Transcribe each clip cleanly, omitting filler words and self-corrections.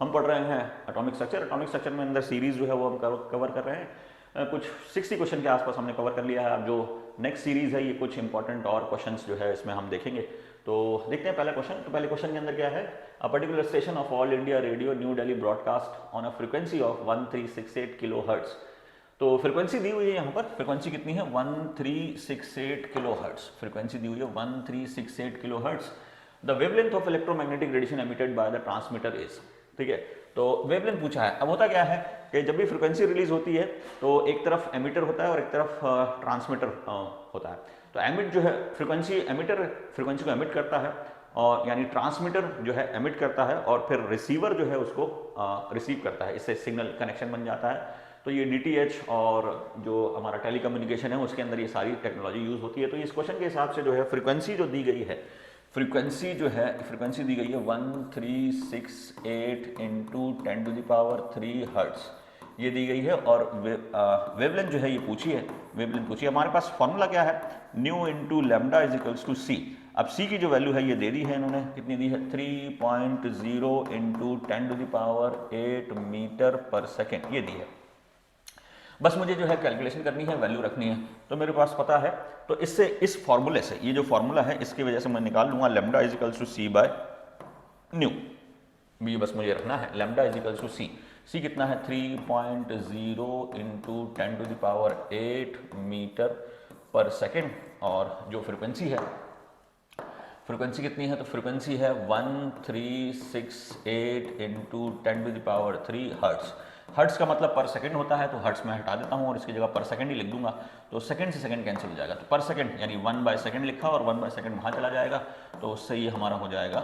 हम पढ़ रहे हैं एटॉमिक स्ट्रक्चर। एटॉमिक स्ट्रक्चर में अंदर सीरीज जो है वो हम कवर कर रहे हैं। कुछ 60 क्वेश्चन के आसपास हमने कवर कर लिया है। अब जो नेक्स्ट सीरीज है ये कुछ इंपॉर्टेंट और क्वेश्चंस जो है इसमें हम देखेंगे। तो देखते हैं पहला क्वेश्चन। तो पहले क्वेश्चन के अंदर क्या है, a particular station of all India radio new Delhi broadcast on a frequency of 1368 kilo hertz. तो फ्रीक्वेंसी दी हुई है यहाँ पर, फ्रीक्वेंसी कितनी है 1368 किलो हर्ट्ज, फ्रीक्वेंसी दी हुई है 1368 kilo hertz. The wavelength of electromagnetic radiation emitted by the transmitter is, ठीक है। तो वेवलेंथ पूछा है। अब होता क्या है कि जब भी फ्रीक्वेंसी रिलीज होती है तो एक तरफ एमिटर होता है और एक तरफ ट्रांसमीटर होता है। तो एमिट जो है फ्रीक्वेंसी, एमिटर फ्रीक्वेंसी को एमिट करता है और यानी ट्रांसमीटर जो है एमिट करता है और फिर रिसीवर जो है उसको रिसीव करता है, इससे सिग्नल कनेक्शन बन जाता है। तो ये DTH और जो हमारा टेलीकम्युनिकेशन है उसके अंदर ये सारी टेक्नोलॉजी यूज होती है। तो इस क्वेश्चन के हिसाब से जो है फ्रीक्वेंसी जो दी गई है, फ्रीक्वेंसी जो है फ्रीक्वेंसी दी गई है 1368 इंटू 10⁻³ हर्ट्ज, ये दी गई है। और वेवलेंथ जो है ये पूछी है, वेवलेंथ पूछी है। हमारे पास फॉर्मूला क्या है, new into lambda is equals to C. अब सी की जो वैल्यू है ये दे दी है इन्होंने, कितनी दी है 3.0 इंटू 10⁸ मीटर पर सेकेंड, ये दी है। बस मुझे जो है कैलकुलेशन करनी है, वैल्यू रखनी है, तो मेरे पास पता है। तो इससे, इस फॉर्मूले से, ये जो फॉर्मूला है इसकी वजह से मैं निकाल लूंगा lambda is equals to c by nu. ये बस मुझे रखना है lambda is equals to c. C कितना है 3.0 इंटू 10⁸ मीटर पर सेकेंड। और जो फ्रिक्वेंसी है, फ्रिक्वेंसी कितनी है, तो फ्रिक्वेंसी है 1368 इंटू 10⁻³ हर्ट्ज। हर्ट्ज का मतलब पर सेकंड होता है, तो हर्ट्ज में हटा देता हूँ और इसकी जगह पर सेकंड ही लिख दूंगा। तो सेकंड से सेकंड कैंसिल हो जाएगा, तो पर सेकंड यानी 1/सेकंड लिखा और 1/सेकंड वहाँ चला जाएगा, तो उससे ये हमारा हो जाएगा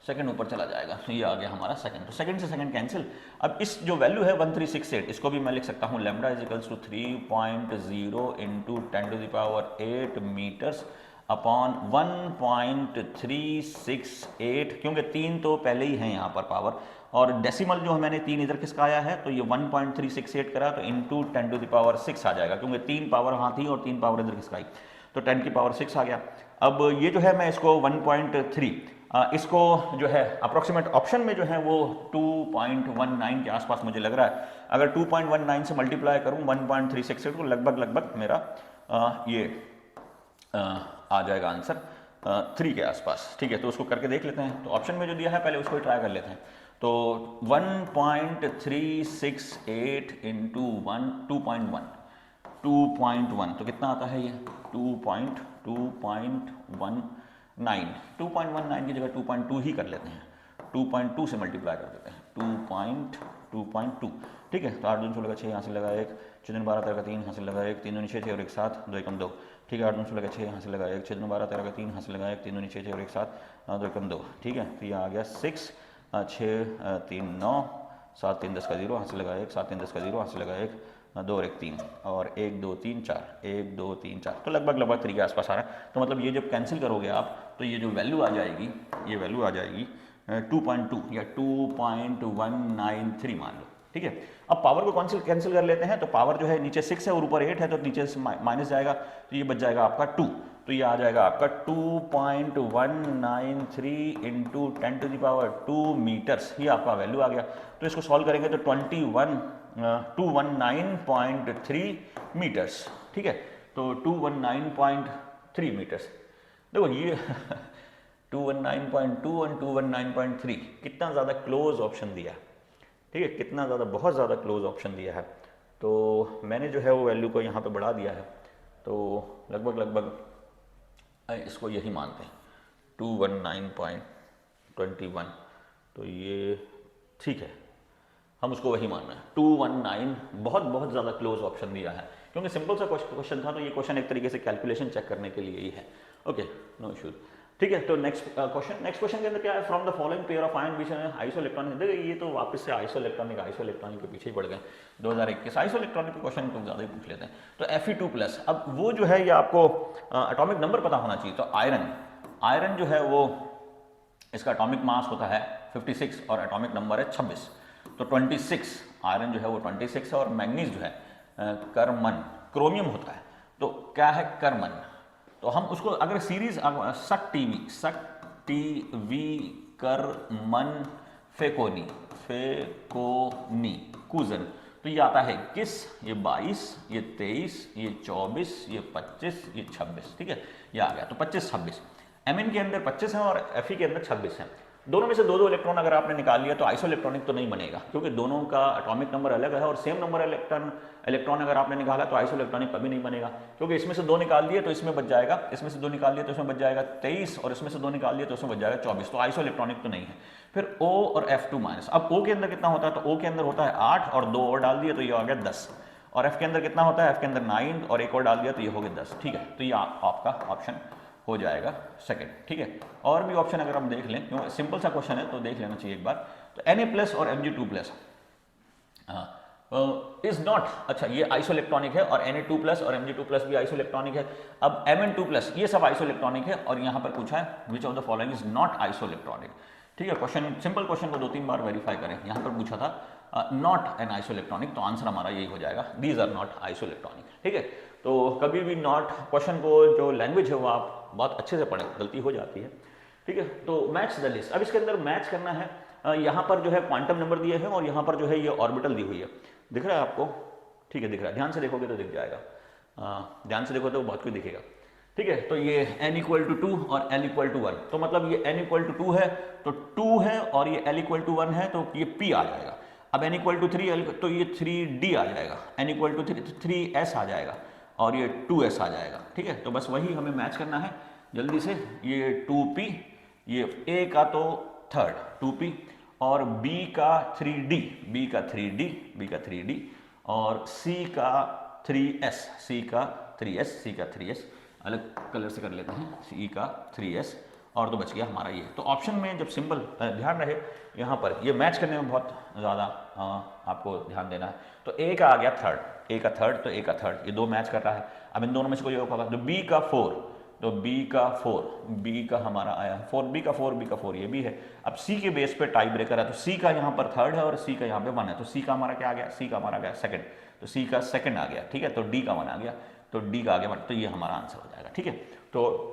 सेकंड ऊपर चला जाएगा, तो ये आ गया हमारा सेकंड। तो सेकंड से सेकंड कैंसिल। अब इस जो वैल्यू है 1368, इसको भी मैं लिख सकता हूँ lambda is equals to 3.0 into 10⁸ metres upon 1.368, क्योंकि 3 तो पहले ही है यहाँ पर पावर, और डेसिमल जो मैंने 3 इधर किसका आया है, तो ये 1.368 करा तो इंटू 10⁻6 आ जाएगा, क्योंकि 3 पावर वहाँ थी और 3 पावर इधर किसका आई, तो 10⁻6 आ गया। अब ये जो है मैं इसको 1.3 इसको जो है अप्रोक्सीमेट ऑप्शन में जो है वो 2.19 के आसपास मुझे लग रहा है। अगर 2.19 से मल्टीप्लाई करूँ 1.368 को, लगभग मेरा ये आ जाएगा आंसर 3 के आसपास, ठीक है। तो उसको करके देख लेते हैं। तो ऑप्शन में जो दिया है पहले उसको ही ट्राई कर लेते हैं। तो 1.368 इंटू 2.1 तो कितना आता है ये 2.19 की जगह 2.2 ही कर लेते हैं, 2.2 से मल्टीप्लाई कर देते हैं, 2.2, ठीक है। तो 8 दूनी 16 का 6, यहाँ से लगा 1, 6 दूनी 12 13 का 3, यहाँ से लगा 1, 3 दूनी 6 6 और 1 7, 2 एकम 2, ठीक है। 8 दूनी 16 का 6, यहाँ से लगा 1, 6 दूनी 12 13 का 3, यहाँ से लगा 1, 3 दूनी 6 6 और 1 7, 2 एकम 2, ठीक है। तो ये आ गया 6, 6 3 9, 7 3 10 का 0, यहाँ से लगा 1, 7 3 10 का 0, यहाँ से लगा 1, 2 और 1 3, और 1 2 3 4, 1 2 3 4, तो लगभग 3 के आसपास आ रहा है। तो मतलब ये जब कैंसिल करोगे आप, तो ये जो वैल्यू आ जाएगी, ये वैल्यू आ जाएगी 2.2 या 2.193 मान लो, ठीक है। अब पावर को कैंसिल कर लेते हैं। तो पावर जो है नीचे 6 है और ऊपर 8 है, तो नीचे से माइनस जाएगा, तो ये बच जाएगा आपका 2। तो ये आ जाएगा आपका 2.193 इंटू 10⁻² मीटर्स, ये आपका वैल्यू आ गया। तो इसको सॉल्व करेंगे तो 219.3 मीटर्स, ठीक है। तो 219.3 मीटर्स, देखो ये 219.2 और 219.3 कितना ज़्यादा क्लोज ऑप्शन दिया, ठीक है, कितना ज़्यादा, बहुत ज़्यादा क्लोज ऑप्शन दिया है। तो मैंने जो है वो वैल्यू को यहाँ पे बढ़ा दिया है, तो लगभग इसको यही मानते हैं 219.21, तो ये ठीक है, हम उसको वही मान रहे हैं 219। बहुत ज़्यादा क्लोज ऑप्शन दिया है, क्योंकि सिंपल सा क्वेश्चन था, तो ये क्वेश्चन एक तरीके से कैलकुलेशन चेक करने के लिए ही है। ओके, नो इश्यूज, ठीक है। तो नेक्स्ट क्वेश्चन के अंदर क्या है, from the following pair of ion which isoelectronic. देखिए ये तो वापस से आइसोइलेक्ट्रॉनिक के पीछे ही पड़ गए 2021। आइसोइलेक्ट्रॉनिक के क्वेश्चन कुछ ज़्यादा ही पूछ लेते हैं। तो Fe2+, अब वो जो है ये आपको एटॉमिक नंबर पता होना चाहिए। तो आयरन जो है वो, इसका एटॉमिक मास होता है 56 और एटॉमिक नंबर है 26, तो 26 आयरन जो है वो 26 है। और मैग्नीज जो है क्रोमियम होता है, तो क्या है कर्मन। तो हम उसको अगर सीरीज सक टीवी कर्मन फेकोनी फेकोनी कूजन, तो ये आता है 21, ये 22, ये 23, ये 24, ये 25, ये 26, ठीक है, ये आ गया। तो 25 26 Mn के अंदर 25 है और Fe के अंदर 26 है। दोनों में से दो दो इलेक्ट्रॉन अगर आपने निकाल लिया तो आइसो इलेक्ट्रॉनिक तो नहीं बनेगा, क्योंकि दोनों का एटॉमिक नंबर अलग है और सेम नंबर इलेक्ट्रॉन अगर आपने निकाला तो आइसो इलेक्ट्रॉनिक कभी नहीं बनेगा, क्योंकि इसमें से दो निकाल दिए तो इसमें बच जाएगा, इसमें से दो निकाल दिए तो इसमें बच जाएगा 23 और इसमें से दो निकाल दिए तो इसमें बच जाएगा 24, तो आइसो इलेक्ट्रॉनिक तो नहीं है। फिर O और F2 माइनस, अब O के अंदर कितना होता है, तो O के अंदर होता है 8 और 2 और डाल दिए तो ये आ गया 10, और F के अंदर कितना होता है, F के अंदर 9 और एक और डाल दिया तो ये हो गया 10, ठीक है। तो ये आपका ऑप्शन हो जाएगा सेकंड, ठीक है। और भी ऑप्शन अगर हम देख लें, क्योंकि सिंपल सा क्वेश्चन है तो देख लेना चाहिए एक बार। तो Na+ और Mg2+, इज नॉट, अच्छा ये आइसोइलेक्ट्रॉनिक है और Na2+ और Mg2+ भी आइसोइलेक्ट्रॉनिक है। अब Mn2+, ये सब आइसोइलेक्ट्रॉनिक है और यहाँ पर पूछा है which of the following is not isoelectronic, ठीक है। क्वेश्चन सिंपल क्वेश्चन को 2-3 बार वेरीफाई करें। यहाँ पर पूछा था नॉट एन आइसोइलेक्ट्रॉनिक, तो आंसर हमारा यही हो जाएगा, दीज आर नॉट आइसोइलेक्ट्रॉनिक, ठीक है। तो कभी भी नॉट क्वेश्चन को जो लैंग्वेज है वो आप बहुत अच्छे से पढ़ें, गलती हो जाती है, ठीक है। तो मैच द लिस्ट, अब इसके अंदर मैच करना है, यहाँ पर जो है क्वांटम नंबर दिए हैं और यहाँ पर जो है ये ऑर्बिटल दी हुई है, दिख रहा है आपको, ठीक है दिख रहा है, ध्यान से देखोगे तो दिख जाएगा, ध्यान से देखो तो बहुत कुछ दिखेगा, ठीक है। तो ये n = 2 और l = 1, तो मतलब ये n = 2 है तो 2 है और ये l = 1 है तो ये p आ जाएगा। अब n = 3 तो ये 3d आ जाएगा, n = 3 तो 3s आ जाएगा और ये 2s आ जाएगा, ठीक है। तो बस वही हमें मैच करना है जल्दी से, ये 2p, ये a का तो थर्ड 2p और b का 3d, b का 3d और c का 3s, c का 3s, अलग कलर से कर लेते हैं, c का 3s, और तो बच गया हमारा ये। तो ऑप्शन में जब सिंपल, ध्यान रहे यहाँ पर ये मैच करने में बहुत ज़्यादा आपको ध्यान देना है। तो a का आ गया थर्ड, a का थर्ड तो a का थर्ड, ये दो मैच कर रहा है। अब इन दोनों में से कोई होगा तो b का 4, तो b का हमारा आया 4, b का 4 ये भी है। अब c के बेस पे टाई ब्रेकर है, तो c का यहाँ पर थर्ड है और c का यहाँ पे 1 है, तो c का हमारा क्या आ गया, c का हमारा गया सेकंड, तो c का सेकंड आ गया, ठीक है। तो d का 1 आ गया, तो d का आ गया, तो ये हमारा आंसर हो जाएगा, ठीक है। तो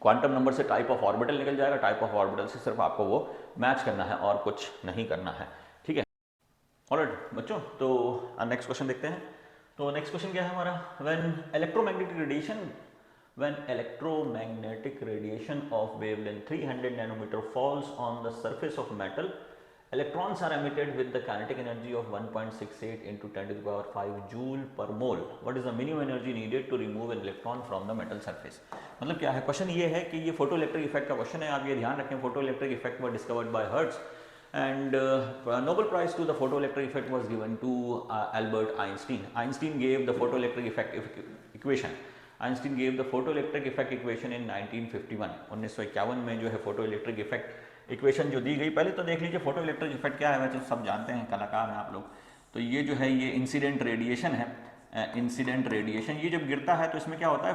क्वांटम नंबर से टाइप ऑफ ऑर्बिटल निकल जाएगा, टाइप ऑफ ऑर्बिटल से सिर्फ आपको वो मैच करना है और कुछ नहीं करना है, ठीक है। ऑलराइट बच्चों, तो नेक्स्ट क्वेश्चन देखते हैं। तो नेक्स्ट क्वेश्चन क्या है हमारा, when electromagnetic radiation of wavelength 300 nanometer falls on the surface of metal, electrons are emitted with the kinetic energy of 1.68 into 10 to the power 5 joule per mole. What is the minimum energy needed to remove an electron from the metal surface? मतलब क्या है, question ये है कि ये photo electric effect का question है। आप ये ध्यान रखें, photo electric effect was discovered by Hertz and Nobel Prize to the photoelectric effect was given to Albert Einstein. Einstein gave the photoelectric effect equation. Einstein gave the photoelectric effect equation in 1951. 1951 में जो है photo electric effect equation जो दी गई। पहले तो देख लीजिए photo electric effect क्या है, वैसे सब जानते हैं, कलाकार हैं आप लोग। तो ये जो है ये इंसिडेंट रेडिएशन है, इंसिडेंट रेडिएशन। ये जब गिरता है तो इसमें क्या होता है,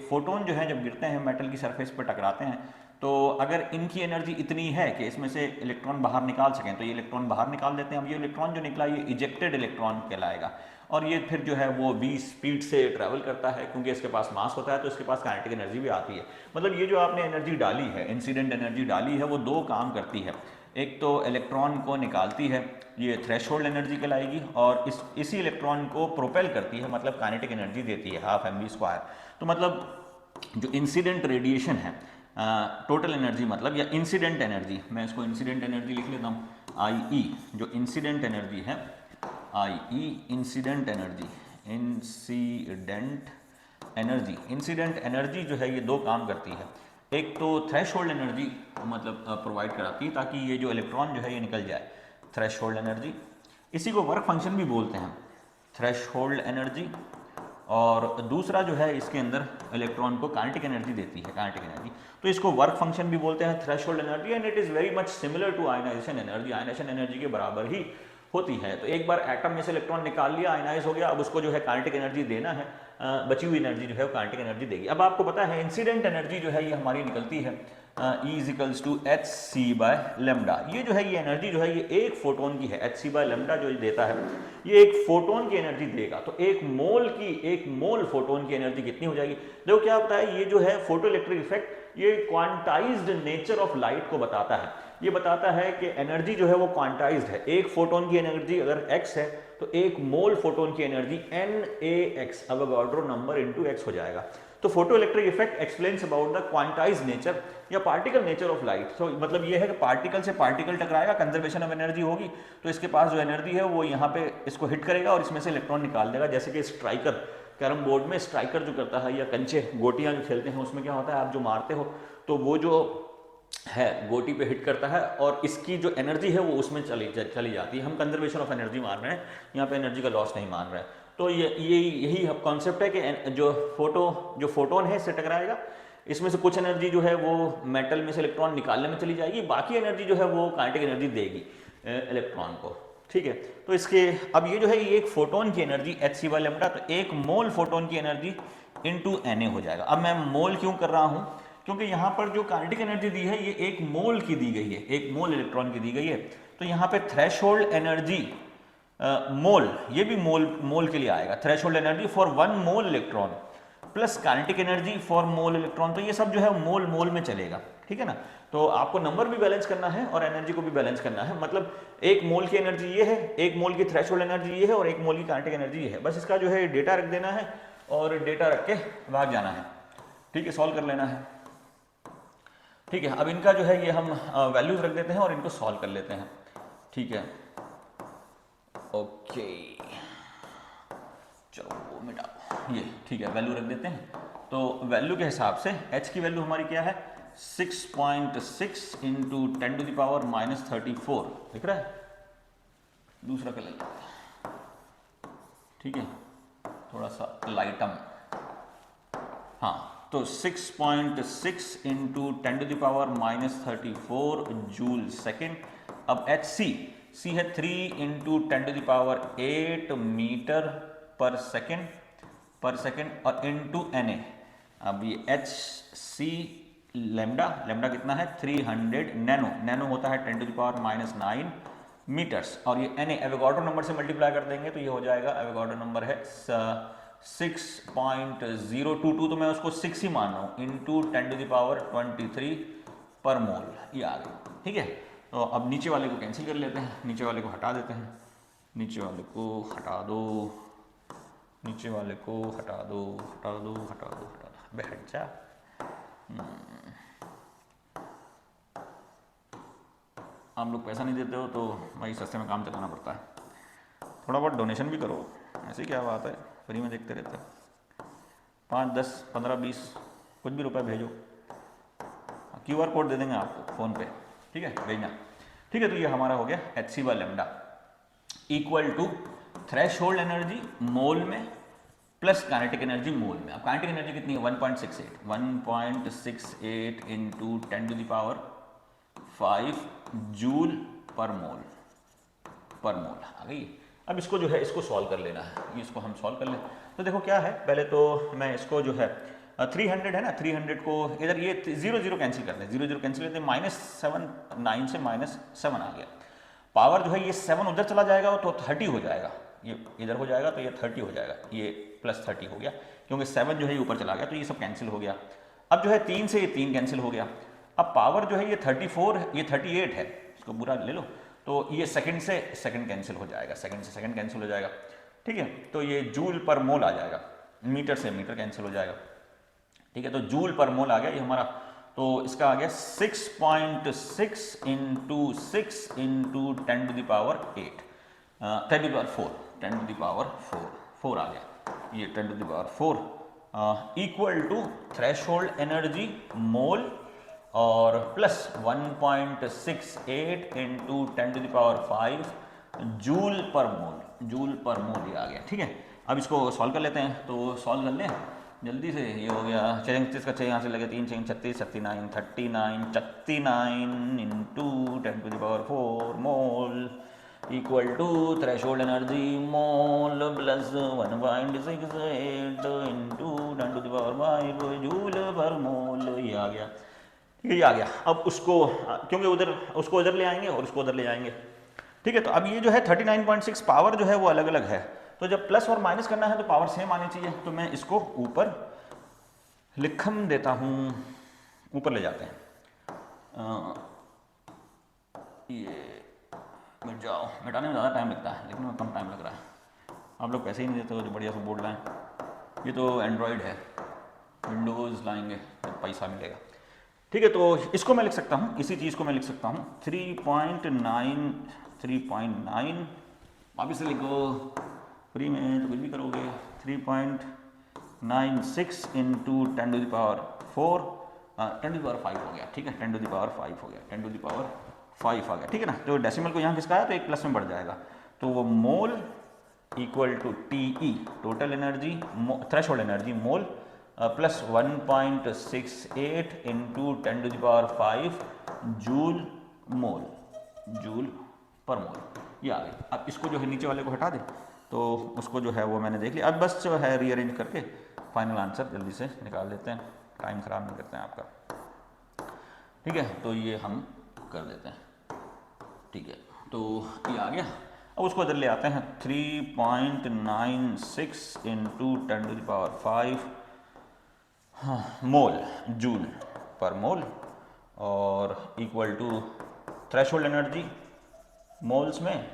फोटोन जो है जब गिरते हैं मेटल की सरफेस पर टकराते हैं, तो अगर इनकी एनर्जी इतनी है कि इसमें से इलेक्ट्रॉन बाहर निकाल सकें तो ये इलेक्ट्रॉन बाहर निकाल देते हैं। अब ये इलेक्ट्रॉन जो निकला ये इजेक्टेड इलेक्ट्रॉन कहलाएगा और ये फिर जो है वो v स्पीड से ट्रैवल करता है, क्योंकि इसके पास मास होता है तो इसके पास काइनेटिक एनर्जी भी आती है। मतलब ये जो आपने एनर्जी डाली है, इंसिडेंट एनर्जी डाली है, वो दो काम करती है। एक तो इलेक्ट्रॉन को निकालती है, ये थ्रेशोल्ड एनर्जी कहलाएगी, और इसी इलेक्ट्रॉन को प्रोपेल करती है, मतलब काइनेटिक एनर्जी देती है 12 mv²। तो मतलब जो इंसिडेंट रेडिएशन है, टोटल एनर्जी मतलब, या इंसिडेंट एनर्जी, मैं इसको इंसिडेंट एनर्जी लिख लेता हूँ, IE, जो इंसिडेंट एनर्जी है, IE incident energy, incident energy जो है ये दो काम करती है। एक तो थ्रेशोल्ड एनर्जी मतलब प्रोवाइड कराती है ताकि ये जो इलेक्ट्रॉन जो है ये निकल जाए, थ्रेशोल्ड एनर्जी। इसी को वर्क फंक्शन भी बोलते हैं, थ्रेशोल्ड एनर्जी। और दूसरा जो है इसके अंदर इलेक्ट्रॉन को काइनेटिक एनर्जी देती है, काइनेटिक एनर्जी, तो इसको वर्क फंक्शन भी बोलते हैं, threshold energy. And it is very much similar to ionisation energy, ionisation energy के बराबर ही होती है। तो एक बार एटम में से इलेक्ट्रॉन निकाल लिया, आयनाइज हो गया, अब उसको जो है काइनेटिक एनर्जी देना है, बची हुई एनर्जी जो है वो काइनेटिक एनर्जी देगी। अब आपको पता है इंसिडेंट एनर्जी जो है ये हमारी निकलती है E = hc/λ। ये जो है ये एनर्जी जो है ये एक फोटोन की है, hc/λ जो देता है ये एक फोटोन की एनर्जी देगा। तो एक मोल फोटोन की एनर्जी कितनी हो जाएगी। देखो क्या होता है, ये जो है फोटो इलेक्ट्रिक इफेक्ट ये क्वांटाइज्ड नेचर ऑफ लाइट को बताता है। ये बताता है कि एनर्जी जो है वो क्वांटाइज्ड है। एक फोटोन की एनर्जी अगर x है तो एक मोल फोटोन की energy NaX Avogadro number into x हो जाएगा। तो photo electric effect explains about the quantized nature या पार्टिकल नेचर ऑफ लाइट। तो मतलब ये है कि पार्टिकल से पार्टिकल टकराएगा, कंजर्वेशन ऑफ एनर्जी होगी, तो इसके पास जो एनर्जी है वो यहाँ पे इसको हिट करेगा और इसमें से इलेक्ट्रॉन निकाल देगा। जैसे कि स्ट्राइकर, कैरम बोर्ड में स्ट्राइकर जो करता है या कंचे गोटियां जो खेलते हैं उसमें क्या होता है, आप जो मारते हो तो वो जो है गोटी पे हिट करता है और इसकी जो एनर्जी है वो उसमें चली जाती है। हम कंजर्वेशन ऑफ एनर्जी मान रहे हैं, यहाँ पे एनर्जी का लॉस नहीं मान रहे हैं। तो यही कॉन्सेप्ट है कि जो फोटोन है इससे टकराएगा, इसमें से कुछ एनर्जी जो है वो मेटल में से इलेक्ट्रॉन निकालने में चली जाएगी, बाकी एनर्जी जो है वो काइनेटिक एनर्जी देगी इलेक्ट्रॉन को। ठीक है, तो इसके अब ये जो है ये एक फोटोन की एनर्जी hc/λ, तो एक मोल फोटोन की एनर्जी इनटू Na हो जाएगा। अब मैं मोल क्यों कर रहा हूं, क्योंकि यहां पर जो काइनेटिक एनर्जी दी है ये एक मोल की दी गई है, एक मोल इलेक्ट्रॉन की दी गई है। तो यहां पे थ्रेशोल्ड एनर्जी मोल, ये भी मोल के लिए आएगा। Threshold energy for 1 mole electron plus kinetic energy for mole electron, तो ये सब जो है मोल में चलेगा। ठीक है ना, तो आपको नंबर भी बैलेंस करना है और एनर्जी को भी बैलेंस करना है। मतलब एक मोल की एनर्जी ये है, एक मोल की थ्रेशोल्ड एनर्जी ये है और एक मोल की काइनेटिक एनर्जी ये है। बस इसका जो है डेटा रख देना है और डेटा रख के भाग जाना है। ठीक है, सॉल्व कर लेना है। ठीक है, अब इनका जो है ये हम वैल्यूज रख देते हैं और इनको सॉल्व कर लेते हैं। ठीक है, ओके, चलो वो मिटाओ ये। ठीक है, वैल्यू रख देते हैं। तो वैल्यू के हिसाब से h की वैल्यू हमारी क्या है, 6.6 इंटू 10⁻34 दिख रहा है। दूसरा कलर लेते हैं, ठीक है, थोड़ा सा लाइटम। हाँ, तो 6.6 इंटू 10⁻34 जूल सेकेंड। अब c है 3 इंटू 10⁸ मीटर पर सेकेंड और इंटू Na। अब ये hc लैम्डा कितना है, 300 नैनो होता है 10⁻⁹ मीटर्स, और ये Na एवोगाड्रो नंबर से मल्टीप्लाई कर देंगे तो ये हो जाएगा, एवोगाड्रो नंबर है 6.022, तो मैं उसको 6 ही मान रहा हूँ, इंटू 10⁻23 पर मोल, ये आ गई। ठीक है, तो अब नीचे वाले को कैंसिल कर लेते हैं, नीचे वाले को हटा देते हैं, नीचे वाले को हटा दो, नीचे वाले को हटा दो, बैठ जा। आप लोग पैसा नहीं देते हो तो भाई सस्ते में काम चलाना पड़ता है। थोड़ा बहुत डोनेशन भी करो, ऐसी क्या बात है, फ्री में देखते रहते हो। 5, 10, 15, 20 कुछ भी रुपए भेजो, QR कोड दे देंगे आपको फ़ोन पे। ठीक है, भेजना। ठीक है, तो ये हमारा हो गया hc/λ equal to threshold energy mole में प्लस काइनेटिक एनर्जी मोल में। अब काइनेटिक एनर्जी कितनी है, 1.68 इंटू 10⁵ जूल पर मोल आ गई। अब इसको जो है इसको सॉल्व कर लेना है, ये इसको हम सॉल्व कर लें। तो देखो क्या है, पहले तो मैं इसको जो है 300 है ना, 300 को इधर ये 0 कैंसिल कर दें, 0 कैंसिल करते हैं, -7 9 से -7 आ गया। पावर जो है ये 7 उधर चला जाएगा तो 30 हो जाएगा, ये इधर हो जाएगा तो ये 30 हो जाएगा, ये +30 हो गया, क्योंकि 7 जो है ये ऊपर चला गया तो ये सब कैंसिल हो गया। अब जो है 3 से ये 3 कैंसिल हो गया। अब पावर जो है ये 34, ये 38 है, इसको पूरा ले लो, तो ये सेकंड से सेकंड कैंसिल हो जाएगा, सेकंड से सेकंड कैंसिल हो जाएगा। ठीक है, तो ये जूल पर मोल आ जाएगा, मीटर से मीटर कैंसिल हो जाएगा। ठीक है, तो जूल पर मोल आ गया ये हमारा, तो इसका आ गया 6.6 इंटू 6 इंटू 10⁻4 आ गया, ये 10⁻4 इक्वल टू थ्रेशोल्ड एनर्जी मोल और प्लस 1.68 इंटू 10⁵ जूल पर मोल ये आ गया। ठीक है, अब इसको सॉल्व कर लेते हैं, तो सॉल्व कर लें जल्दी से। ये हो गया 36 का 6 यहाँ से लगे 3 6 36 39 into 10⁻4 mole equal to threshold energy mole plus 1.68 into 10⁵ joule पर मोल, ये आ गया, ये आ गया। अब उसको क्योंकि उसको उधर ले आएंगे और उसको उधर ले जाएंगे। ठीक है, तो अब ये जो है 39.6 पावर जो है वो अलग अलग है, तो जब प्लस और माइनस करना है तो पावर सेम आनी चाहिए, तो मैं इसको ऊपर लिखम देता हूँ, ऊपर ले जाते हैं। ये मिट जाओ, मिटाने में ज़्यादा टाइम लगता है लेकिन में कम टाइम लग रहा है। आप लोग पैसे ही नहीं देते हो जो बढ़िया से बोर्ड लाएँ। ये तो एंड्रॉयड है, विंडोज़ लाएंगे तो पैसा मिलेगा। ठीक है, तो इसको मैं लिख सकता हूँ, इसी चीज़ को मैं लिख सकता हूँ 3.9 वापिस से लिखो, फ्री में तो कुछ भी करोगे। 3.96 इंटू 10⁻⁴, 10⁻⁵ हो गया। ठीक है, 10⁻⁵ हो गया, 10⁻⁵ आ गया। ठीक है ना, तो डेसिमल को यहाँ किसका है तो एक प्लस में बढ़ जाएगा, तो वो mole equal to TE total energy, threshold energy mole, plus 1.68 into 10⁵ joule mole, joule पर मोल, ये आ गई। अब इसको जो है नीचे वाले को हटा दे तो उसको जो है वो मैंने देख लिया। अब बस जो है रीअरेंज करके फाइनल आंसर जल्दी से निकाल लेते हैं, टाइम ख़राब नहीं करते हैं आपका। ठीक है, तो ये हम कर देते हैं। ठीक है, तो ये आ गया। अब उसको इधर ले आते हैं, 3.96 इंटू 10⁵ मोल जूल पर मोल और equal to threshold energy moles में,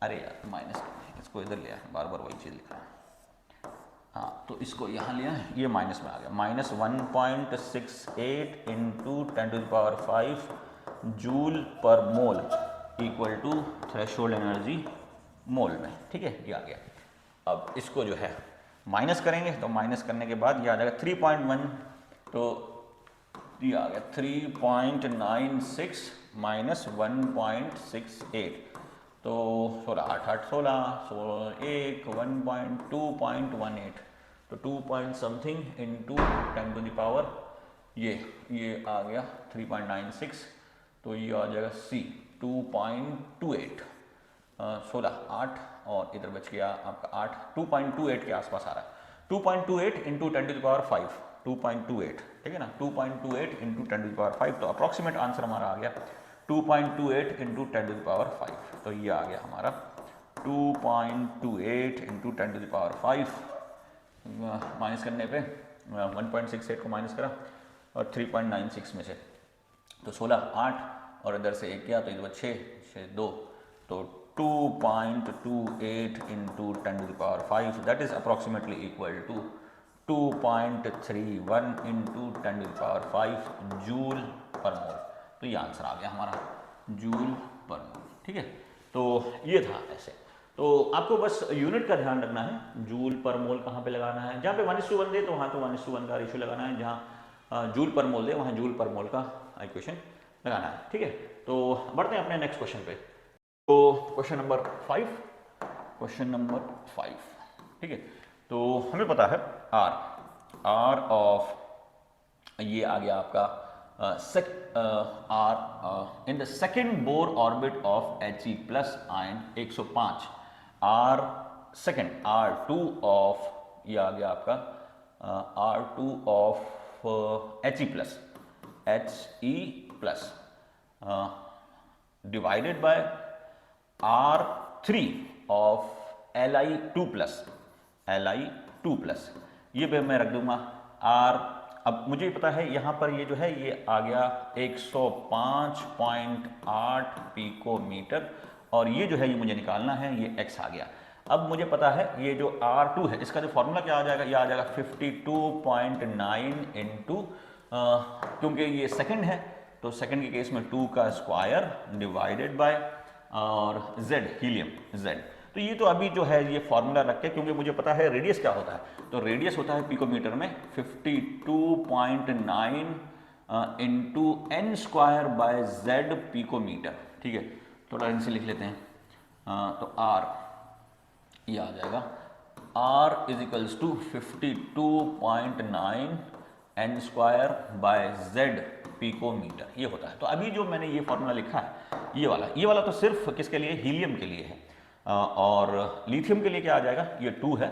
अरे यार माइनस करना है, इसको इधर ले आए, बार बार वही चीज़ लिख रहा है। हाँ, तो इसको यहाँ लिया है, ये माइनस में आ गया, माइनस 1.68 इंटू 10⁵ जूल पर mole equal to threshold energy mole में। ठीक है, ये आ गया। अब इसको जो है माइनस करेंगे तो माइनस करने के बाद ये आ जाएगा 3.1, तो ये आ गया 3.96 माइनस 1.68, तो 16 8 8 16 1 1.2.18, तो 2 पॉइंट समथिंग इंटू 10⁻, ये आ गया 3.96, तो ये आ जाएगा C 2.28, 16 8 और इधर बच गया आपका 8, 2.28 के आसपास आ रहा है। 2.28 इंटू 10⁵, 2.28, ठीक है ना, 2.28 इंटू 10⁵, तो अप्रॉक्सीमेट आंसर हमारा आ गया 2.28 इंटू 10⁵, तो ये आ गया हमारा 2.28 इंटू 10⁵, माइनस करने पे 1.68 को माइनस करा और 3.96 में से तो 16 8 और इधर से 1 किया तो इधर 6 2, तो 2.28 into 10⁵, that is approximately equal to 2.31 into 10⁵ joule पर मोल, तो ये आंसर आ गया हमारा जूल पर मोल। ठीक है, तो ये था ऐसे। तो आपको बस यूनिट का ध्यान रखना है, जूल पर मोल कहाँ पे लगाना है, जहाँ पे 1:1 दे तो वहाँ तो 1:1 का रेशियो लगाना है, जहाँ जूल पर मोल दे वहाँ जूल पर मोल का इक्वेशन लगाना है। ठीक है, तो बढ़ते हैं अपने नेक्स्ट क्वेश्चन पे। तो क्वेश्चन नंबर 5, ठीक है, तो हमें पता है आर ऑफ, ये आ गया आपका r in the second Bohr orbit of He plus ion 105, r second R2 of, ये आ गया आपका R2 of He plus divided by R3 of Li2 plus, ये भी मैं रख दूंगा R। अब मुझे पता है यहाँ पर ये जो है ये आ गया 105.8 पिकोमीटर और ये जो है ये मुझे निकालना है, ये x आ गया। अब मुझे पता है ये जो R2 है इसका जो फॉर्मूला क्या आ जाएगा, ये आ जाएगा 52.9 इंटू, क्योंकि ये सेकंड है तो सेकंड के केस में 2 का स्क्वायर डिवाइडेड बाय और z हीलियम z, तो ये तो अभी जो है ये फॉर्मूला रख के, क्योंकि मुझे पता है रेडियस क्या होता है, तो रेडियस होता है पिकोमीटर में 52.9 into n square by z picometre. ठीक है, थोड़ा इनसे लिख लेते हैं, तो r ये आ जाएगा r is equals to 52.9 n square by z picometre, ये होता है। तो अभी जो मैंने ये फॉर्मूला लिखा है ये वाला तो सिर्फ किसके लिए, हीलियम के लिए है, और लिथियम के लिए क्या आ जाएगा, ये 2 है,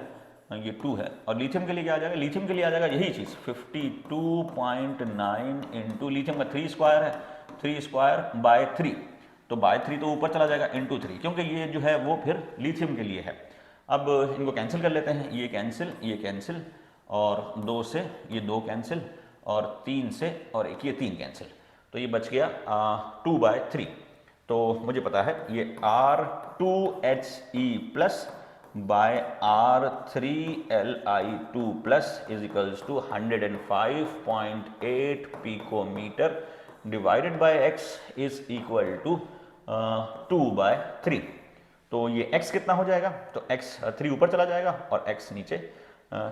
ये 2 है, और लिथियम के लिए क्या आ जाएगा, लिथियम के लिए आ जाएगा यही चीज़ 52.9 इंटू लिथियम का 3 स्क्वायर है, 3 स्क्वायर बाय 3, तो बाय 3 तो ऊपर चला जाएगा इंटू 3, क्योंकि ये जो है वो फिर लिथियम के लिए है। अब इनको कैंसिल कर लेते हैं, ये कैंसिल और 2 से ये 2 कैंसिल और 3 से और एक ये 3 कैंसिल, तो ये बच गया 2/3, तो मुझे पता है ये R2He plus by R3Li2 plus is equals to 105.8 picometre divided by x is equal to 2/3। तो ये x कितना हो जाएगा, तो x 3 ऊपर चला जाएगा और x नीचे,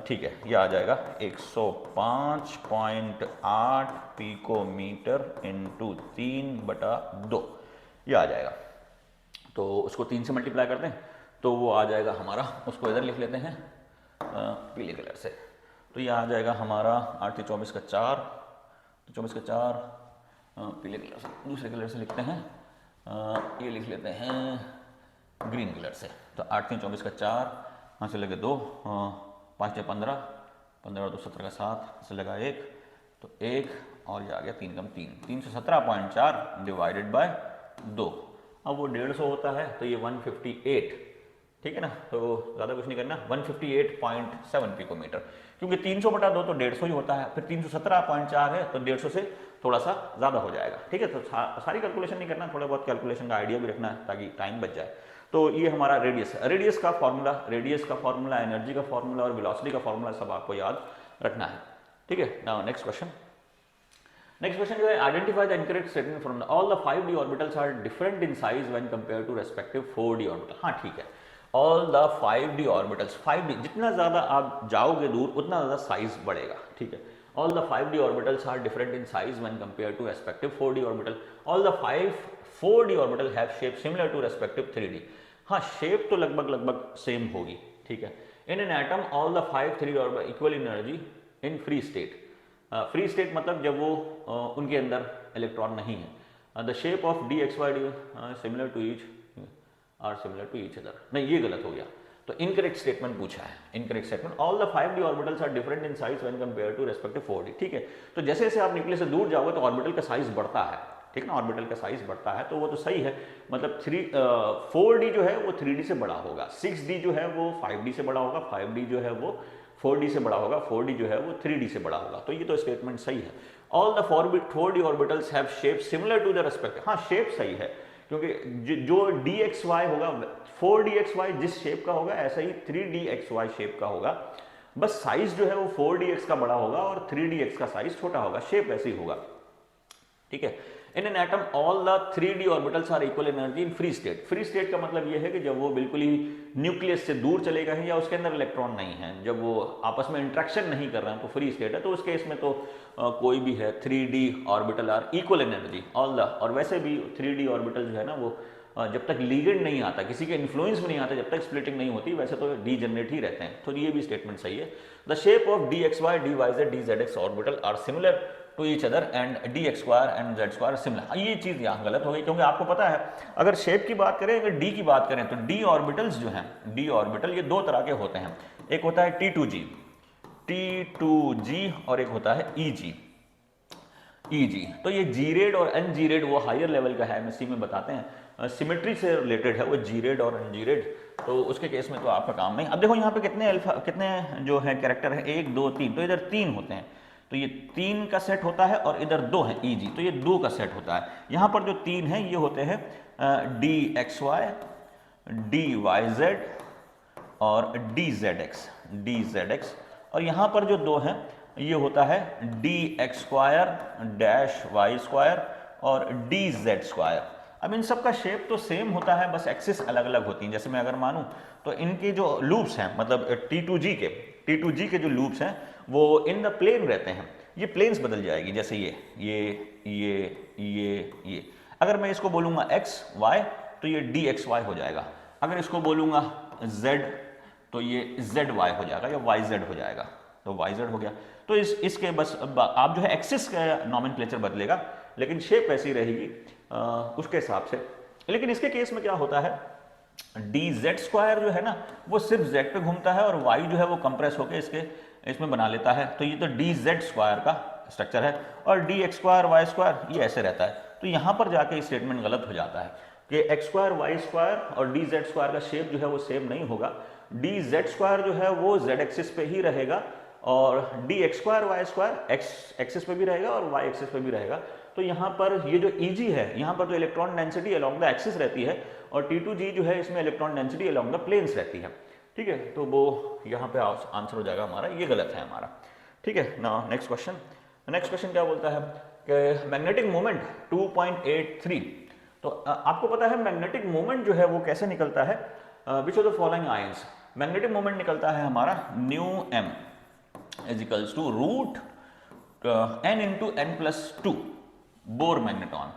ठीक है, ये आ जाएगा 105.8 पिकोमीटर इंटू 3/2, ये आ जाएगा। तो उसको 3 से मल्टीप्लाई करते हैं तो वो आ जाएगा हमारा, उसको इधर लिख लेते हैं पीले कलर से, तो ये आ जाएगा हमारा 8 × 24 = 4, तो 24 × 4 पीले कलर से, दूसरे कलर से लिखते हैं, ये लिख लेते हैं ग्रीन कलर से। तो 8 × 24 = 4, यहाँ से लगे 2, 5 × 15, 15 और 2 17 का 7, से लगा 1, तो 1 और ये आ गया 3 × 3, 317.4 डिवाइडेड बाय 2। अब वो 150 होता है तो ये 158, ठीक है ना, तो ज़्यादा कुछ नहीं करना, 158.7 पिकोमीटर, क्योंकि 300/2 तो 150 ही होता है, फिर 317.4 है तो 150 से थोड़ा सा ज़्यादा हो जाएगा, ठीक है। तो सारी कैलकुलेशन नहीं करना, थोड़ा बहुत कैलकुलेशन का आइडिया भी रखना है ताकि टाइम बच जाए। तो ये हमारा रेडियस है, रेडियस का फॉर्मूला, एनर्जी का फॉर्मूला और वेलोसिटी का फॉर्मूला सब आपको याद रखना है, ठीक है। नाउ नेक्स्ट क्वेश्चन जो है, identify the incorrect statement from all the 5D orbitals are different in size when compare to respective 4D orbital. हाँ ठीक है, all the 5D orbitals, 5D जितना ज्यादा आप जाओगे दूर उतना ज्यादा साइज बढ़ेगा, ठीक है। All the 5D orbitals are different in size when compare to respective 4D orbital. All the 4D orbital have shape similar to respective 3D। हाँ, शेप तो लगभग सेम होगी, ठीक है। In an atom all the 5 3D orbital equal energy in free state. Free state मतलब जब वो उनके अंदर इलेक्ट्रॉन नहीं है। The shape of dxy similar to each are similar to each other. नहीं, ये गलत हो गया, तो इनकरेक्ट स्टेटमेंट पूछा है। Incorrect statement, all the 5D orbitals are different in size when compare to respective 4D, ठीक है। तो जैसे जैसे आप न्यूक्लियस से दूर जाओगे तो ऑर्बिटल का साइज बढ़ता है, ठीक है ना, ऑर्बिटल का साइज बढ़ता है, तो वो तो सही है। मतलब 4D जो है वो 3D से बड़ा होगा, 6D जो है वो 5D से बड़ा होगा, 5D जो है वो 4D से बड़ा होगा, 4D जो है वो 3D से बड़ा होगा। तो ये तो स्टेटमेंट सही है। All the 4D orbitals have shape similar to the respective. हाँ, शेप सही है, क्योंकि जो dxy होगा 4dxy जिस शेप का होगा ऐसा ही 3dxy शेप का होगा, बस साइज जो है वो 4dx का बड़ा होगा और 3dx का साइज छोटा होगा, शेप ऐसे ही होगा, ठीक है। In an atom all the 3D orbitals are equal energy in free state. Free state का मतलब ये है कि जब वो बिल्कुल ही न्यूक्लियस से दूर चले गए हैं या उसके अंदर इलेक्ट्रॉन नहीं है, जब वो आपस में इंट्रैक्शन नहीं कर रहे हैं, तो फ्री स्टेट है। तो उस केस में तो कोई भी है 3D orbital are equal energy all the. और वैसे भी 3D ऑर्बिटल जो है ना वो जब तक लीगेंड नहीं आता, किसी के इन्फ्लुएंस में नहीं आता, जब तक स्प्लिटिंग नहीं होती, वैसे तो डीजनरेट ही रहते हैं। तो ये भी स्टेटमेंट सही है। The shape of dxy, dyz, dzx orbital are similar to each other and dx² and z² similar. ये चीज यहाँ गलत हो गई, क्योंकि आपको पता है अगर शेप की बात करें, अगर d की बात करें तो d ऑर्बिटल्स जो हैं, d ऑर्बिटल ये दो तरह के होते हैं। एक होता है T2g और एक होता है EG। तो ये G-रेड और N-G-रेड वो हायर लेवल का है, MSc में बताते हैं, सिमेट्री से रिलेटेड है वो G-रेड और N-G-रेड। तो उसके केस में तो आपका काम नहीं। अब देखो यहाँ पे कितने जो है कैरेक्टर है, 1 2 3, तो इधर 3 होते हैं, तो ये 3 का सेट होता है और इधर 2 है EG, तो ये 2 का सेट होता है। यहाँ पर जो 3 है ये होते हैं dxy, dyz और dzx। और यहाँ पर जो 2 हैं ये होता है dx² -y² और dz²। अब इन सब का शेप तो सेम होता है, बस एक्सिस अलग अलग होती हैं। जैसे मैं अगर मानूं तो इनके जो लूप्स हैं, मतलब T2g के जो लूप्स हैं वो इन द प्लेन रहते हैं। ये प्लेन्स बदल जाएगी, जैसे ये अगर मैं इसको बोलूंगा x y तो ये dxy हो जाएगा। अगर इसको बोलूंगा z तो ये zy हो जाएगा या yz हो जाएगा, तो yz हो गया। तो इसके बस आप जो है एक्सिस का नॉमेनक्लेचर बदलेगा, लेकिन शेप ऐसी रहेगी उसके हिसाब से। लेकिन इसके केस में क्या होता है, dz² जो है ना वो सिर्फ z पे घूमता है और y जो है वो कंप्रेस होकर इसमें बना लेता है। तो ये तो dz² का स्ट्रक्चर है और dx² y² ये ऐसे रहता है। तो यहां पर जाके स्टेटमेंट गलत हो जाता है कि x² y² और dz² का शेप जो है वो सेम नहीं होगा। dz² जो है वो z एक्सिस पे ही रहेगा और dx² y² x एक्सिस पे भी रहेगा और y एक्सिस पे भी रहेगा। तो यहाँ पर ये जो Eg है, यहाँ पर तो electron density along the axis रहती है और T2G जो है इसमें electron density along the planes रहती है। ठीक है, तो वो यहाँ पे आंसर हो जाएगा हमारा, ये गलत है हमारा। ठीक है ना, नेक्स्ट क्वेश्चन। नेक्स्ट क्वेश्चन क्या बोलता है कि मैग्नेटिक मोमेंट 2.83। तो आपको पता है मैग्नेटिक मोमेंट जो है वो कैसे निकलता है, which of the following ions. Magnetic moment निकलता है हमारा mu m is equals to root n into n plus two Bohr magneton,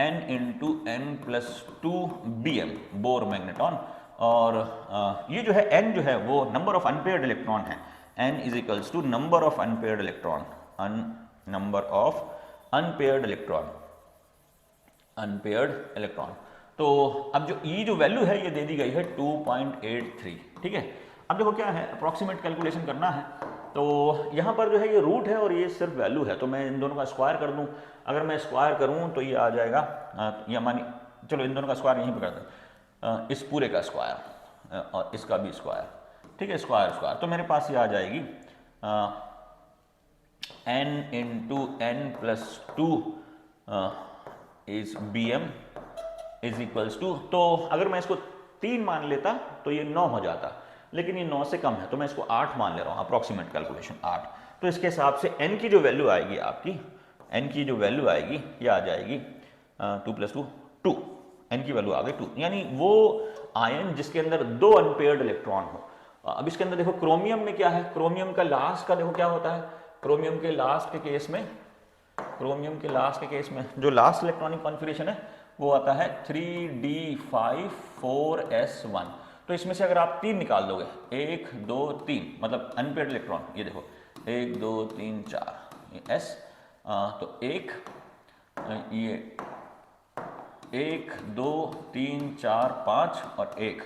n into n plus two B M Bohr magneton. और ये जो है n जो है वो नंबर ऑफ अनपेयर्ड इलेक्ट्रॉन है, n is equals to number of unpaired electron, number of unpaired electron, unpaired electron. तो अब जो E जो वैल्यू है ये दे दी गई है 2.83। ठीक है, अब देखो क्या है, अप्रॉक्सीमेट कैलकुलेशन करना है। तो यहाँ पर जो है ये रूट है और ये सिर्फ वैल्यू है, तो मैं इन दोनों का स्क्वायर कर दूं। अगर मैं स्क्वायर करूं तो ये आ जाएगा, या मानी चलो इन दोनों का स्क्वायर यहीं पर करते हैं, इस पूरे का स्क्वायर और इसका भी स्क्वायर। ठीक है, स्क्वायर स्क्वायर, तो मेरे पास ये आ जाएगी n into n plus two is B M is equals to, तो अगर मैं इसको 3 मान लेता तो ये 9 हो जाता, लेकिन ये 9 से कम है तो मैं इसको 8 मान ले रहा हूँ, अप्रॉक्सीमेट कैलकुलेशन 8। तो इसके हिसाब से n की जो वैल्यू आएगी आपकी, n की जो वैल्यू आएगी ये आ जाएगी 2 + 2 2, n की वैल्यू आ गई 2, यानी वो आयन जिसके अंदर 2 अनपेयर्ड इलेक्ट्रॉन हो। अब इसके अंदर देखो क्रोमियम में क्या है, क्रोमियम का लास्ट का देखो क्या होता है, क्रोमियम के लास्ट के केस में, क्रोमियम के लास्ट के केस में जो लास्ट इलेक्ट्रॉनिक कॉन्फ़िगरेशन है वो आता है 3d5 4s1। तो इसमें से अगर आप 3 निकाल दोगे, 1 2 3, मतलब अनपेयर्ड इलेक्ट्रॉन, ये देखो 1 2 3 4 ये s, तो 1 ये 1 2 3 4 5 और 1,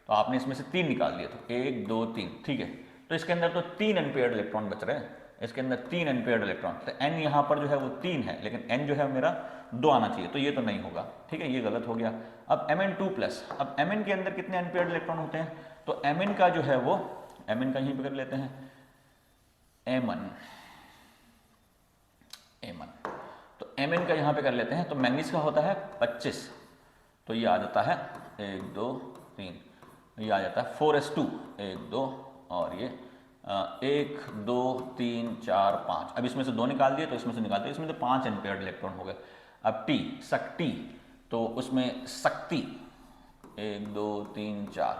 तो आपने इसमें से 3 निकाल दिए, तो 1 2 3। ठीक है, तो इसके अंदर तो 3 अनपेयर्ड इलेक्ट्रॉन बच रहे हैं, इसके अंदर 3 अनपेयर्ड इलेक्ट्रॉन, तो n यहाँ पर जो है वो 3 है, लेकिन n जो है मेरा 2 आना चाहिए, तो ये तो नहीं होगा। ठीक है, ये गलत हो गया। अब Mn2+, अब Mn के अंदर कितने अनपेयर्ड इलेक्ट्रॉन होते हैं, तो Mn का जो है वो, Mn का यहीं पे कर लेते हैं M1, तो Mn का यहाँ पे कर लेते हैं, तो मैंगनीज का होता है 25, तो ये आ जाता है 1 2 3, ये आ जाता है 4s2 1 2, और ये 1 2 3 4 5। अब इसमें से 2 निकाल दिए तो इसमें से निकाल दिए, इसमें तो 5 अनपेयर्ड इलेक्ट्रॉन हो गए। अब T शक्ति, तो उसमें शक्ति 1 2 3 4,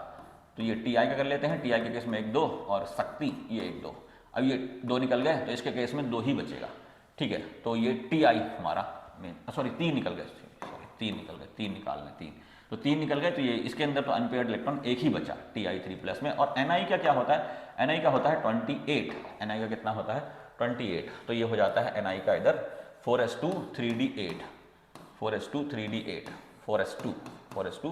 तो ये Ti का कर लेते हैं, Ti के केस में 1 2, और शक्ति ये 1 2। अब ये 2 निकल गए तो इसके केस में 2 ही बचेगा। ठीक है, तो ये Ti हमारा सॉरी 3 निकल गए, सॉरी 3 निकल गए, 3 निकालना 3, तो 3 निकल गए, तो ये इसके अंदर तो अनपेयर्ड इलेक्ट्रॉन एक ही बचा Ti3+ में। और Ni का क्या होता है, Ni का होता है 28, Ni का कितना होता है 28, तो ये हो जाता है Ni का इधर 4s2 3d8, 4s2 3d8, 4s2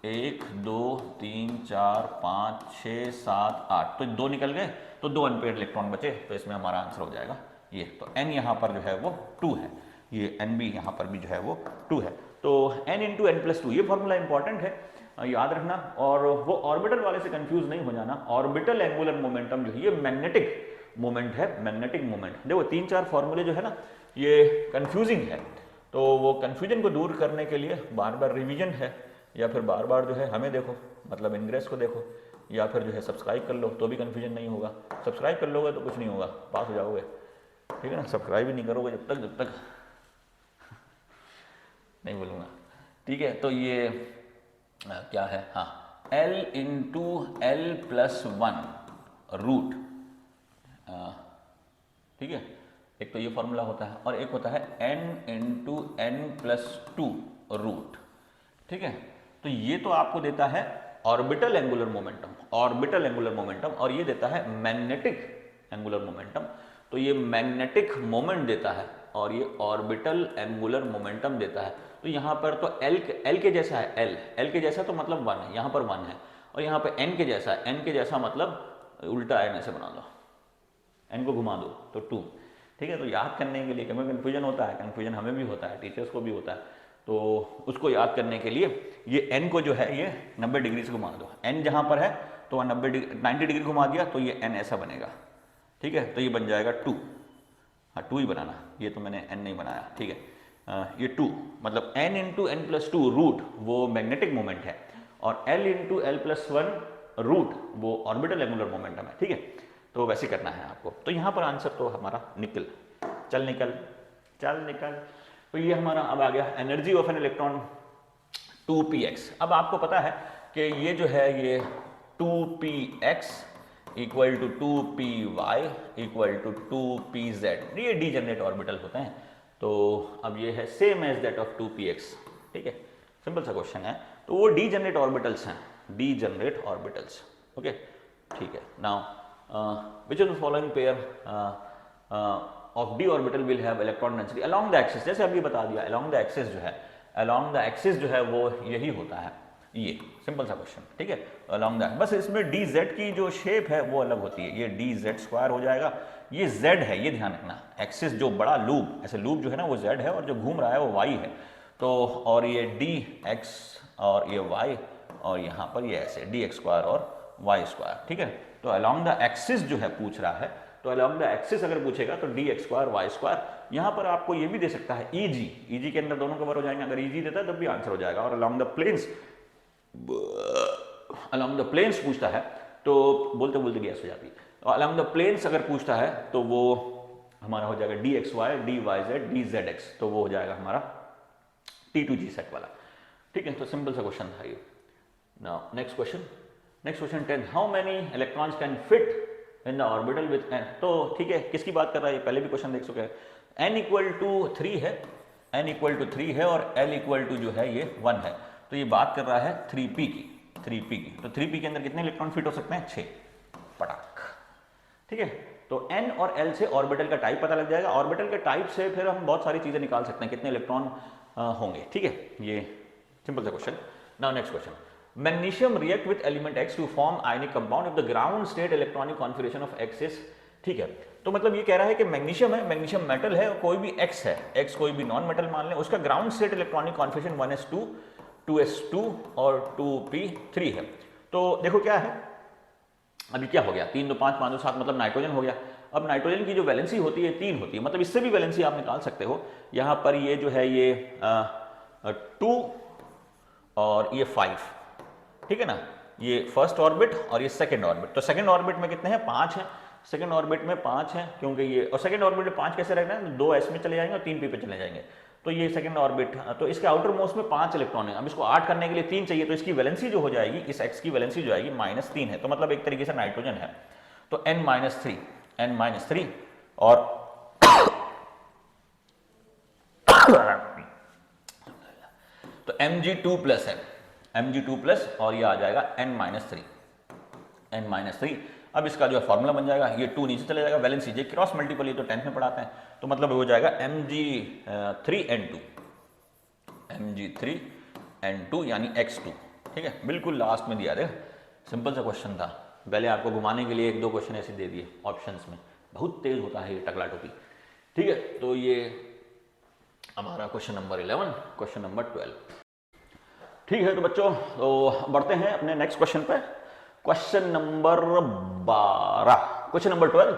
1 2 3 4 5 6 7 8, तो 2 निकल गए, तो 2 अनपेयर्ड इलेक्ट्रॉन बचे, तो इसमें हमारा आंसर हो जाएगा ये। तो n यहाँ पर जो है वो 2 है, ये Nb यहाँ पर भी जो है वो 2 है। तो n इंटू एन प्लस 2, ये फॉर्मूला इंपॉर्टेंट है, याद रखना। और वो ऑर्बिटल वाले से कंफ्यूज नहीं हो जाना, ऑर्बिटल एंगुलर मोमेंटम जो है ये मैग्नेटिक मोमेंट है, मैग्नेटिक मोमेंट। देखो 3-4 फॉर्मूले जो है ना ये कंफ्यूजिंग है, तो वो कंफ्यूजन को दूर करने के लिए बार बार रिवीजन है, या फिर बार बार जो है हमें देखो, मतलब इंग्रेस को देखो, या फिर जो है सब्सक्राइब कर लो तो भी कंफ्यूजन नहीं होगा। सब्सक्राइब कर लोगे तो कुछ नहीं होगा, पास हो जाओगे। ठीक है ना, सब्सक्राइब ही नहीं करोगे जब तक नहीं बोलूँगा। ठीक है, तो ये क्या है, हाँ L इंटू L+1 रूट, ठीक है, एक तो ये फॉर्मूला होता है, और एक होता है n इंटू n+2 रूट। ठीक है, तो ये तो आपको देता है orbital angular momentum, orbital angular momentum, और ये देता है मैग्नेटिक एंगुलर मोमेंटम। तो ये मैग्नेटिक मोमेंट देता है और ये ऑर्बिटल एंगुलर मोमेंटम देता है। तो यहाँ पर तो L के जैसा है, L के जैसा तो मतलब 1 है, यहाँ पर 1 है, और यहाँ पे N के जैसा है, N के जैसा मतलब उल्टा N ऐसे बना दो, N को घुमा दो तो 2। ठीक है, तो याद करने के लिए, क्योंकि कन्फ्यूजन होता है, कन्फ्यूजन हमें भी होता है, टीचर्स को भी होता है, तो उसको याद करने के लिए ये n को जो है ये 90 डिग्री से घुमा दो। n जहाँ पर है तो 90 डिग्री घुमा दिया तो ये n ऐसा बनेगा। ठीक है, तो ये बन जाएगा 2, हाँ 2 ही बनाना, ये तो मैंने n नहीं बनाया। ठीक है, ये 2 मतलब n into n plus two root वो मैग्नेटिक मोमेंट है और l into l plus one root वो ऑर्बिटल एंगुलर मोमेंटम है, ठीक है। तो वैसे करना है आपको। तो यहाँ पर आंसर तो हमारा निकल, चल निकल, चल निकल। तो ये हमारा अब आ गया energy of an electron 2px। अब आपको पता है कि ये जो है ये 2px equal to 2py equal to 2pz, ये डीजेनरेट ऑर्बिटल होते हैं। तो अब ये है same as that of 2px, ठीक है, सिंपल सा क्वेश्चन है। तो वो डीजेनरेट ऑर्बिटल्स हैं, डीजेनरेट ऑर्बिटल्स, ओके, ठीक है। Now which of the following pair of D orbital will have electron density along the axis, जैसे अभी बता दिया अलोंग द एक्सिस जो है, अलोंग द एक्सिस जो है वो यही होता है, ये सिंपल सा क्वेश्चन, ठीक है, अलोंग दैट। बस इसमें डी जेड की जो शेप है वो अलग होती है, ये डी जेड स्क्वायर हो जाएगा, ये जेड है, ये ध्यान रखना। एक्सिस जो बड़ा लूप, ऐसे लूप जो है ना वो जेड है और जो घूम रहा है वो वाई है। तो और ये डी एक्स और ये वाई और यहाँ पर ये ऐसे डी एक्स स्क्वायर और वाई स्क्वायर, ठीक है। तो अलोंग द एक्सिस जो है पूछ रहा है, तो अलोंग द एक्सिस अगर पूछेगा तो d x square y square. यहाँ पर आपको ये भी दे सकता है ईजी, ईजी के अंदर दोनों कवर हो जाएंगे, अगर ईजी देता है तब भी आंसर हो जाएगा। और along the planes, along the planes पूछता है तो बोलते बोलते गैस हो जाती है। और अलोंग द प्लेन्स अगर पूछता है तो वो हमारा हो जाएगा d x y, d y z, d z x, तो वो हो जाएगा हमारा T2G सेट वाला, ठीक है। तो सिंपल सा क्वेश्चन था ये। Now next question, next question 10, how many electrons can fit in the orbital with n। तो ठीक है, किसकी बात कर रहा है, पहले भी क्वेश्चन देख चुके हैं। n इक्वल टू 3 है, n इक्वल टू 3 है और l इक्वल टू जो है ये 1 है। तो ये बात कर रहा है 3p की, 3p की। तो 3p के अंदर कितने इलेक्ट्रॉन फिट हो सकते हैं, 6, पटाख, ठीक है। तो n और l से ऑर्बिटल का टाइप पता लग जाएगा, ऑर्बिटल के टाइप से फिर हम बहुत सारी चीजें निकाल सकते हैं, कितने इलेक्ट्रॉन होंगे, ठीक है। ये सिंपल सा question. Now next question, magnesium react with element X to form ionic compound if the ground state electronic configuration of X is, ठीक है। तो मतलब ये कह रहा है कि मैग्नीशियम है, मैग्नीशियम मेटल है और कोई भी X है, X कोई भी नॉन मेटल मान लें, उसका ground state electronic configuration 1s2 2s2 और 2p3 है। तो देखो क्या है, अभी क्या हो गया, 3 2 5 5 2 7 मतलब नाइट्रोजन हो गया। अब नाइट्रोजन की जो वैलेंसी होती है 3 होती है, मतलब इससे भी वैलेंसी आप निकाल सकते हो। यहाँ पर ये जो है ये 2 और ये 5, ठीक है ना, ये फर्स्ट ऑर्बिट और ये सेकंड ऑर्बिट। तो सेकंड ऑर्बिट में कितने हैं, 5 हैं, सेकंड ऑर्बिट में 5 हैं, क्योंकि ये, और सेकंड ऑर्बिट में 5 कैसे रहना है, 2 s में चले जाएंगे और 3 p पे चले जाएंगे। तो ये सेकंड ऑर्बिट, तो इसके आउटर मोस्ट में 5 इलेक्ट्रॉन है। अब इसको 8 करने के लिए 3 चाहिए, तो इसकी वैलेंसी जो हो जाएगी, इस x की वैलेंसी जो आएगी -3 है। तो मतलब एक तरीके से नाइट्रोजन है। तो n-3 और तो Mg2 प्लस है, Mg2 प्लस और ये आ जाएगा n-3। अब इसका जो है फॉर्मूला बन जाएगा, ये 2 नीचे चले जाएगा, वैलेंसी जे क्रॉस मल्टीपल, ये तो 10th में पढ़ाते हैं। तो मतलब हो जाएगा Mg3n2 यानी x2, ठीक है, बिल्कुल लास्ट में दिया। सिंपल सा क्वेश्चन था, पहले आपको घुमाने के लिए 1 2 क्वेश्चन ऐसे दे दिए ऑप्शंस में, बहुत तेज होता है ये टकला टोपी, ठीक है। तो ये हमारा क्वेश्चन नंबर 11, क्वेश्चन नंबर 12, ठीक है। तो बच्चों तो बढ़ते हैं अपने नेक्स्ट क्वेश्चन पे, question number 12, question number 12।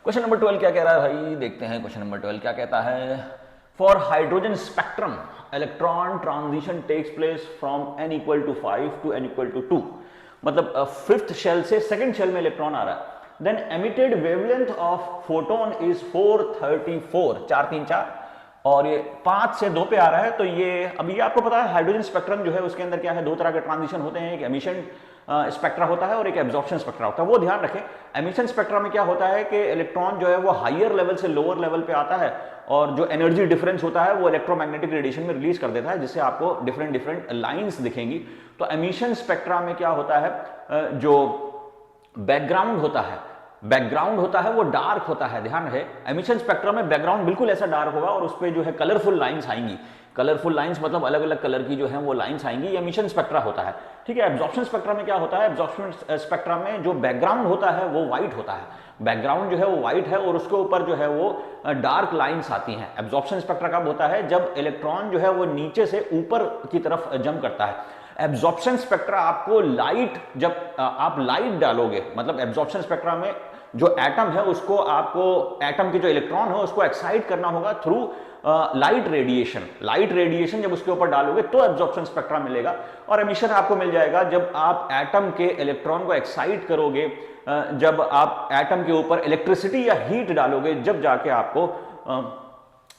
Question number 12 क्या कह रहा है भाई, देखते हैं क्वेश्चन नंबर 12 क्या कहता है। For hydrogen spectrum electron transition takes place from n equal to 5 to n equal to 2, मतलब फिफ्थ शेल से सेकंड शेल में इलेक्ट्रॉन आ रहा है। Then emitted wavelength of photon is 434, 434, और ये 5 से 2 पे आ रहा है। तो ये अब ये आपको पता है हाइड्रोजन स्पेक्ट्रम जो है उसके अंदर क्या है, 2 तरह के ट्रांजिशन होते हैं, एक एमिशन स्पेक्ट्रा होता है और एक एब्जॉर्प्शन स्पेक्ट्रा होता है। वो ध्यान रखें, एमिशन स्पेक्ट्रा में क्या होता है कि इलेक्ट्रॉन जो है वो हायर लेवल से लोअर लेवल पे आता है और जो एनर्जी डिफरेंस होता है वो इलेक्ट्रोमैग्नेटिक रेडिएशन में रिलीज कर देता है, जिससे आपको डिफरेंट डिफरेंट लाइंस दिखेंगी। तो एमिशन स्पेक्ट्रा में क्या होता है, जो बैकग्राउंड होता है वो डार्क होता है। ध्यान रहे, एमिशन स्पेक्ट्रम में बैकग्राउंड बिल्कुल ऐसा डार्क होगा और उस पर जो है कलरफुल लाइंस आएंगी, कलरफुल लाइंस मतलब अलग अलग कलर की जो है वो लाइंस आएंगी, ये एमिशन स्पेक्ट्रा होता है, ठीक है। एब्जॉर्प्शन स्पेक्ट्रा में क्या होता है, एब्जॉर्प्शन स्पेक्ट्रा में जो बैकग्राउंड होता है वो व्हाइट होता है, बैकग्राउंड जो है वो व्हाइट है और उसके ऊपर जो है वो डार्क लाइंस आती हैं। एब्जॉर्प्शन स्पेक्ट्रा कब होता है, जब इलेक्ट्रॉन जो है वो नीचे से ऊपर की तरफ जंप करता है। एब्जॉर्प्शन स्पेक्ट्रा आपको लाइट, जब आप लाइट डालोगे, मतलब एब्जॉर्प्शन स्पेक्ट्रा में जो एटम है उसको आपको, एटम के जो इलेक्ट्रॉन है उसको एक्साइट करना होगा थ्रू लाइट रेडिएशन जब उसके ऊपर डालोगे तो एब्जॉर्प्शन स्पेक्ट्रा मिलेगा। और एमिशन आपको मिल जाएगा जब आप एटम के इलेक्ट्रॉन को एक्साइट करोगे, जब आप एटम के ऊपर इलेक्ट्रिसिटी या हीट डालोगे, जब जाके आपको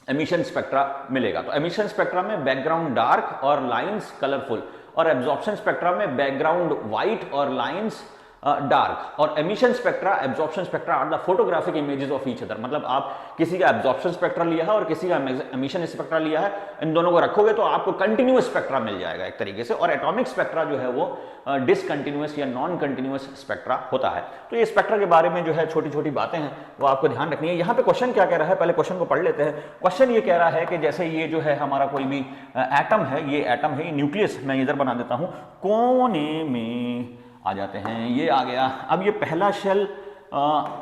एमिशन स्पेक्ट्रा मिलेगा। तो एमिशन स्पेक्ट्रा में बैकग्राउंड डार्क और लाइंस कलरफुल, और एब्जॉर्प्शन स्पेक्ट्रा में बैकग्राउंड व्हाइट और लाइंस डार्क। और emission spectra, absorption spectra are the photographic images of each other. मतलब आप किसी का एब्जॉर्प्शन स्पेक्ट्रा लिया है और किसी का एमिशन स्पेक्ट्रा लिया है, इन दोनों को रखोगे तो आपको कंटिन्यूअस स्पेक्ट्रा मिल जाएगा एक तरीके से। और एटॉमिक स्पेक्ट्रा जो है वो डिसकंटिन्यूअस या नॉन कंटिन्यूअस स्पेक्ट्रा होता है। तो ये स्पेक्ट्रा के बारे में जो है छोटी छोटी बातें हैं वो आपको ध्यान रखनी है। यहाँ पे क्वेश्चन क्या कह रहा है, पहले क्वेश्चन को पढ़ लेते हैं। क्वेश्चन ये कह रहा है कि जैसे ये जो है हमारा कोई भी एटम है, ये एटम है, ये न्यूक्लियस मैं इधर बना देता हूँ, कोने में आ जाते हैं, ये आ गया। अब ये पहला शेल,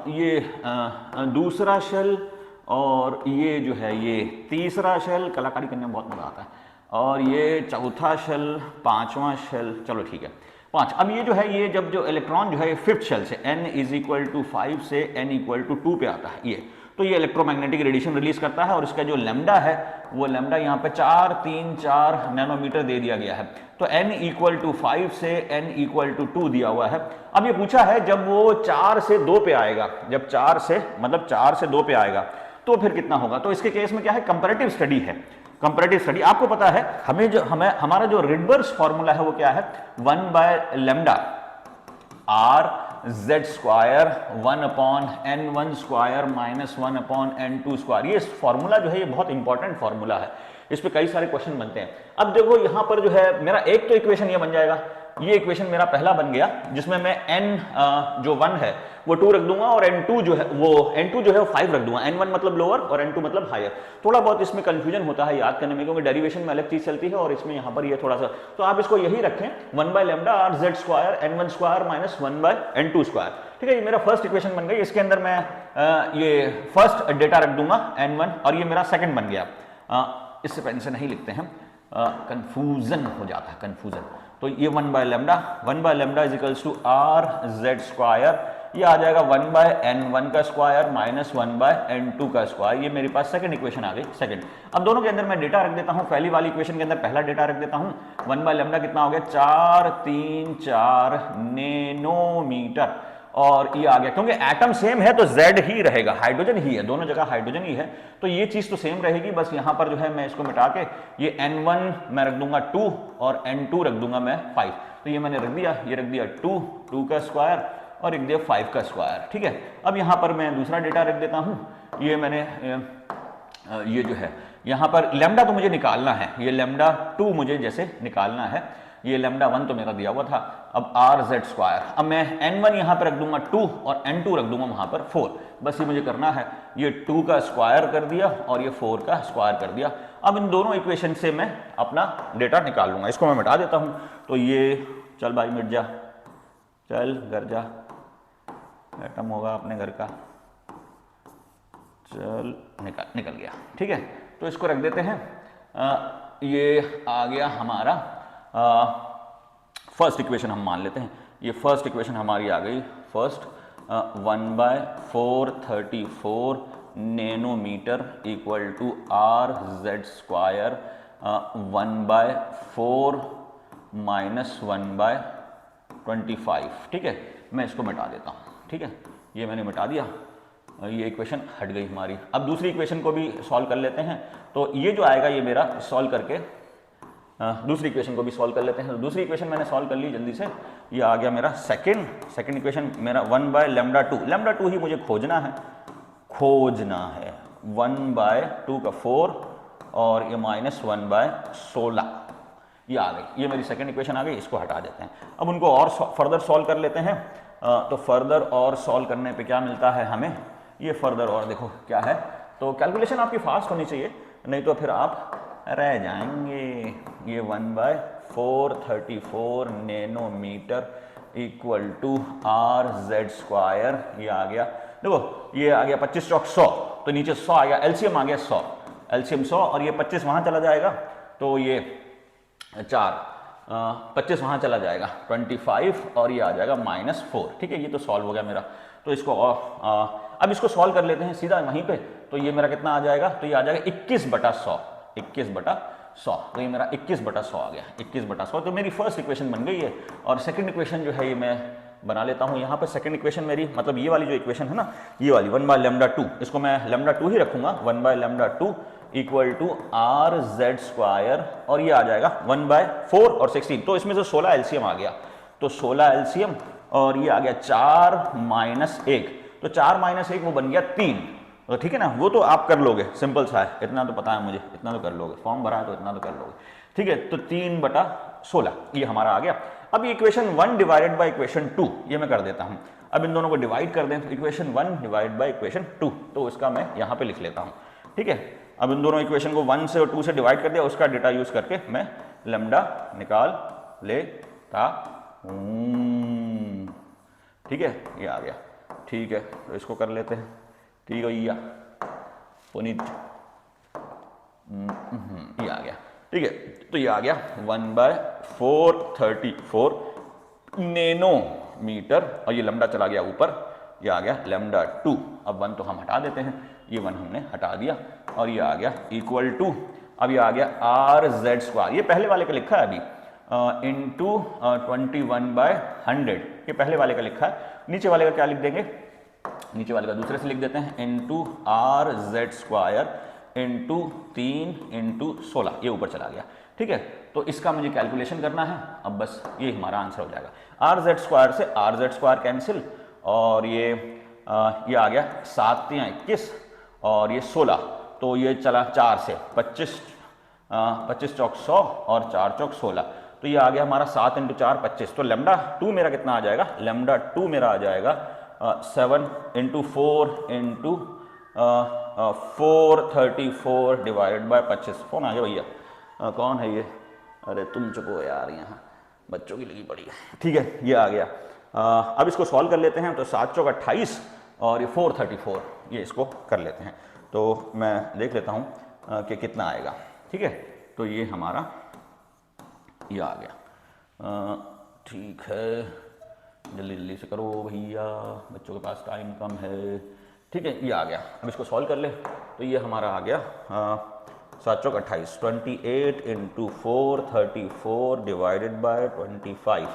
ये दूसरा शेल, और ये जो है ये तीसरा शेल, कलाकारी करने में बहुत मजा आता है, और ये चौथा शेल, पांचवा शेल, चलो ठीक है 5। अब ये जो है ये जब जो इलेक्ट्रॉन जो है फिफ्थ शेल से n=5 से n=2 पे आता है ये, तो ये इलेक्ट्रोमैग्नेटिक रेडिएशन रिलीज करता है। और इसका जो लैम्डा है वो लैम्डा यहाँ पे 434 नैनोमीटर दे दिया गया है। तो n=5 से n=2 दिया हुआ है। अब ये पूछा है जब वो 4 से 2 पे आएगा, जब 4 से 2 पे आएगा तो फिर कितना होगा। तो इसके केस में क्या है, कंपैरेटिव स्टडी है। कंपैरेटिव स्टडी आपको पता है, हमारा जो रिडबर्ग्स फॉर्मूला है वो क्या है, 1/λ R(Z²) 1/n1² - 1/n2²। ये फॉर्मूला जो है ये बहुत इंपॉर्टेंट फॉर्मूला है, इस पे कई सारे क्वेश्चन बनते हैं। अब देखो यहां पर जो है मेरा एक तो इक्वेशन ये बन जाएगा, ये इक्वेशन मेरा पहला बन गया, जिसमें मैं n जो 1 है वो 2 रख दूंगा, और n2 जो है वो 5 रख दूंगा। n1 मतलब लोअर और n2 मतलब हायर। थोड़ा बहुत इसमें कंफ्यूजन होता है याद करने में, क्योंकि डेरिवेशन में अलग चीज चलती है और इसमें यहाँ पर ये थोड़ा सा, तो आप इसको यही रखें 1/λ R(Z²) n1² - 1/n2²। ठीक है, ये मेरा फर्स्ट इक्वेशन बन गई। इसके अंदर मैं ये फर्स्ट डेटा रख दूंगा n1, और ये मेरा सेकंड बन गया। इससे पेन से नहीं लिखते हैं, कंफ्यूजन हो जाता है, कंफ्यूजन। तो ये 1/λ = R(Z²), ये आ जाएगा 1/n1² - 1/n2²। ये मेरे पास सेकंड इक्वेशन आ गई, सेकंड। अब दोनों के अंदर मैं डेटा रख देता हूं। पहली वाली इक्वेशन के अंदर पहला डेटा रख देता हूं, 1/λ कितना हो गया, 434 नैनोमीटर, और ये आ गया। क्योंकि एटम सेम है तो Z ही रहेगा, हाइड्रोजन ही है, दोनों जगह हाइड्रोजन ही है, तो ये चीज तो सेम रहेगी। बस यहां पर जो है मैं इसको मिटा के ये n1 मैं रख दूंगा 2 और n2 रख दूंगा मैं 5। तो ये मैंने रख दिया, ये रख दिया 2 का स्क्वायर और एक दिया 5 का स्क्वायर। ठीक है, अब यहां पर मैं दूसरा डेटा रख देता हूं। ये मैंने ये जो है यहां पर लैम्डा तो मुझे निकालना है, ये λ2 मुझे जैसे निकालना है, ये λ1 तो मेरा दिया हुआ था। अब R(Z²), अब मैं n1 यहां पर रख दूंगा 2 और n2 रख दूंगा वहां पर 4। बस ये मुझे करना है, ये 2 का स्क्वायर कर दिया और ये 4 का स्क्वायर कर दिया। अब इन दोनों इक्वेशन से मैं अपना डेटा निकाल लूंगा। इसको मैं मिटा देता हूं। तो ये चल भाई मिट जा, चल घर जा, एटम होगा अपने घर का, चल निकल गया। ठीक है, तो इसको रख देते हैं। ये आ गया हमारा फर्स्ट इक्वेशन, हम मान लेते हैं ये फर्स्ट इक्वेशन हमारी आ गई। First 1/434 nanometre = R(Z²) 1/4 - 1/25। ठीक है, मैं इसको मिटा देता हूँ। ठीक है, ये मैंने मिटा दिया, ये इक्वेशन हट गई हमारी। अब दूसरी इक्वेशन को भी सॉल्व कर लेते हैं। तो ये जो आएगा ये मेरा सॉल्व करके दूसरी इक्वेशन को भी सॉल्व कर लेते हैं। तो दूसरी इक्वेशन मैंने सॉल्व कर ली जल्दी से। ये आ गया मेरा सेकंड इक्वेशन मेरा 1/λ2। λ2 ही मुझे खोजना है 1/2 का 4 और ये -1/16, ये आ गई। ये मेरी सेकंड इक्वेशन आ गई, इसको हटा देते हैं। अब उनको और फर्दर सॉल्व कर लेते हैं। तो फर्दर और सॉल्व करने पे क्या मिलता है हमें, ये फर्दर और देखो क्या है। तो कैलकुलेशन आपकी फास्ट होनी चाहिए, नहीं तो फिर आप रह जाएंगे। ये 1/434 नैनोमीटर = R(Z²), ये आ गया। देखो ये आ गया 25 चौक 100, तो नीचे 100 आ गया, एलसीएम आ गया 100, एलसीएम 100, और ये 25 वहां चला जाएगा, तो ये 25 वहां चला जाएगा 25, और ये आ जाएगा -4। ठीक है, ये तो सॉल्व हो गया मेरा। तो इसको अब इसको सॉल्व कर लेते हैं सीधा वहीं पे, तो ये मेरा कितना आ जाएगा, तो ये आ जाएगा 21/100, 21/100, तो ये मेरा 21/100 आ गया, 21/100। तो मेरी फर्स्ट इक्वेशन बन गई है। और सेकंड इक्वेशन जो है ये मैं बना लेता हूँ यहाँ पे। सेकंड इक्वेशन मेरी मतलब ये वाली जो इक्वेशन है ना, ये वाली 1/λ2, इसको मैं λ2 ही रखूंगा, 1/λ2 इक्वल टू RZ², और ये आ जाएगा 1/4 और 16। तो इसमें से 16 एलसीएम आ गया, तो 16 एलसीएम, और ये आ गया 4 - 1, तो 4 - 1 वो बन गया 3। तो ठीक है ना, वो तो आप कर लोगे, सिंपल सा है, इतना तो पता है मुझे, इतना तो कर लोगे, फॉर्म भरा है तो इतना तो कर लोगे। ठीक है, तो 3/16 ये हमारा आ गया। अब इक्वेशन 1 डिवाइडेड बाय इक्वेशन 2 ये मैं कर देता हूं। अब इन दोनों को डिवाइड कर दें, तो इक्वेशन 1 डिवाइड बाय इक्वेशन 2, तो इसका मैं यहां पे लिख लेता हूं। ठीक है, अब इन दोनों इक्वेशन को 1 से और 2 से डिवाइड कर दिया, उसका डेटा यूज करके मैं लैम्डा निकाल लेता हूं। ठीक है, ये आ गया। ठीक है, तो इसको कर लेते हैं। ठीक है भैया पुनीत, ये आ गया। ठीक है, तो ये आ गया 1/434 नैनोमीटर, और ये लैम्डा चला गया ऊपर, ये आ गया λ2। अब 1 तो हम हटा देते हैं, ये 1 हमने हटा दिया, और ये आ गया इक्वल टू, अब ये आ गया RZ², ये पहले वाले का लिखा है अभी, इंटू 21/100, ये पहले वाले का लिखा है। नीचे वाले का क्या लिख देंगे, नीचे वाले का दूसरे से लिख देते हैं, इंटू RZ² इंटू 3 इंटू 16, ये ऊपर चला गया। ठीक है, तो इसका मुझे कैलकुलेशन करना है। अब बस ये हमारा आंसर हो जाएगा। RZ² से RZ² कैंसिल, और ये आ गया 7 × 21 और ये 16, तो ये चला 4 से 25, 25 चौक 100 और 4 चौक 16, तो ये आ गया हमारा 7 × 4 25। तो λ2 मेरा कितना आ जाएगा, λ2 मेरा आ जाएगा 7 × 4 × 434 डिवाइडेड बाय 25। फोन आ गया भैया, कौन है ये, अरे तुम चुप हो यार, यहाँ बच्चों की लगी पड़ी है। ठीक है, ये आ गया। अब इसको सॉल्व कर लेते हैं, तो 7 चौक 28 और ये 434, ये इसको कर लेते हैं। तो मैं देख लेता हूँ कि कितना आएगा। ठीक है, तो ये हमारा ये आ गया। ठीक है, जल्दी जल्दी से करो भैया, बच्चों के पास टाइम कम है। ठीक है, ये आ गया। अब इसको सॉल्व कर ले, तो ये हमारा आ गया 7 चौक 28, 28 × 434 डिवाइडेड बाय 25।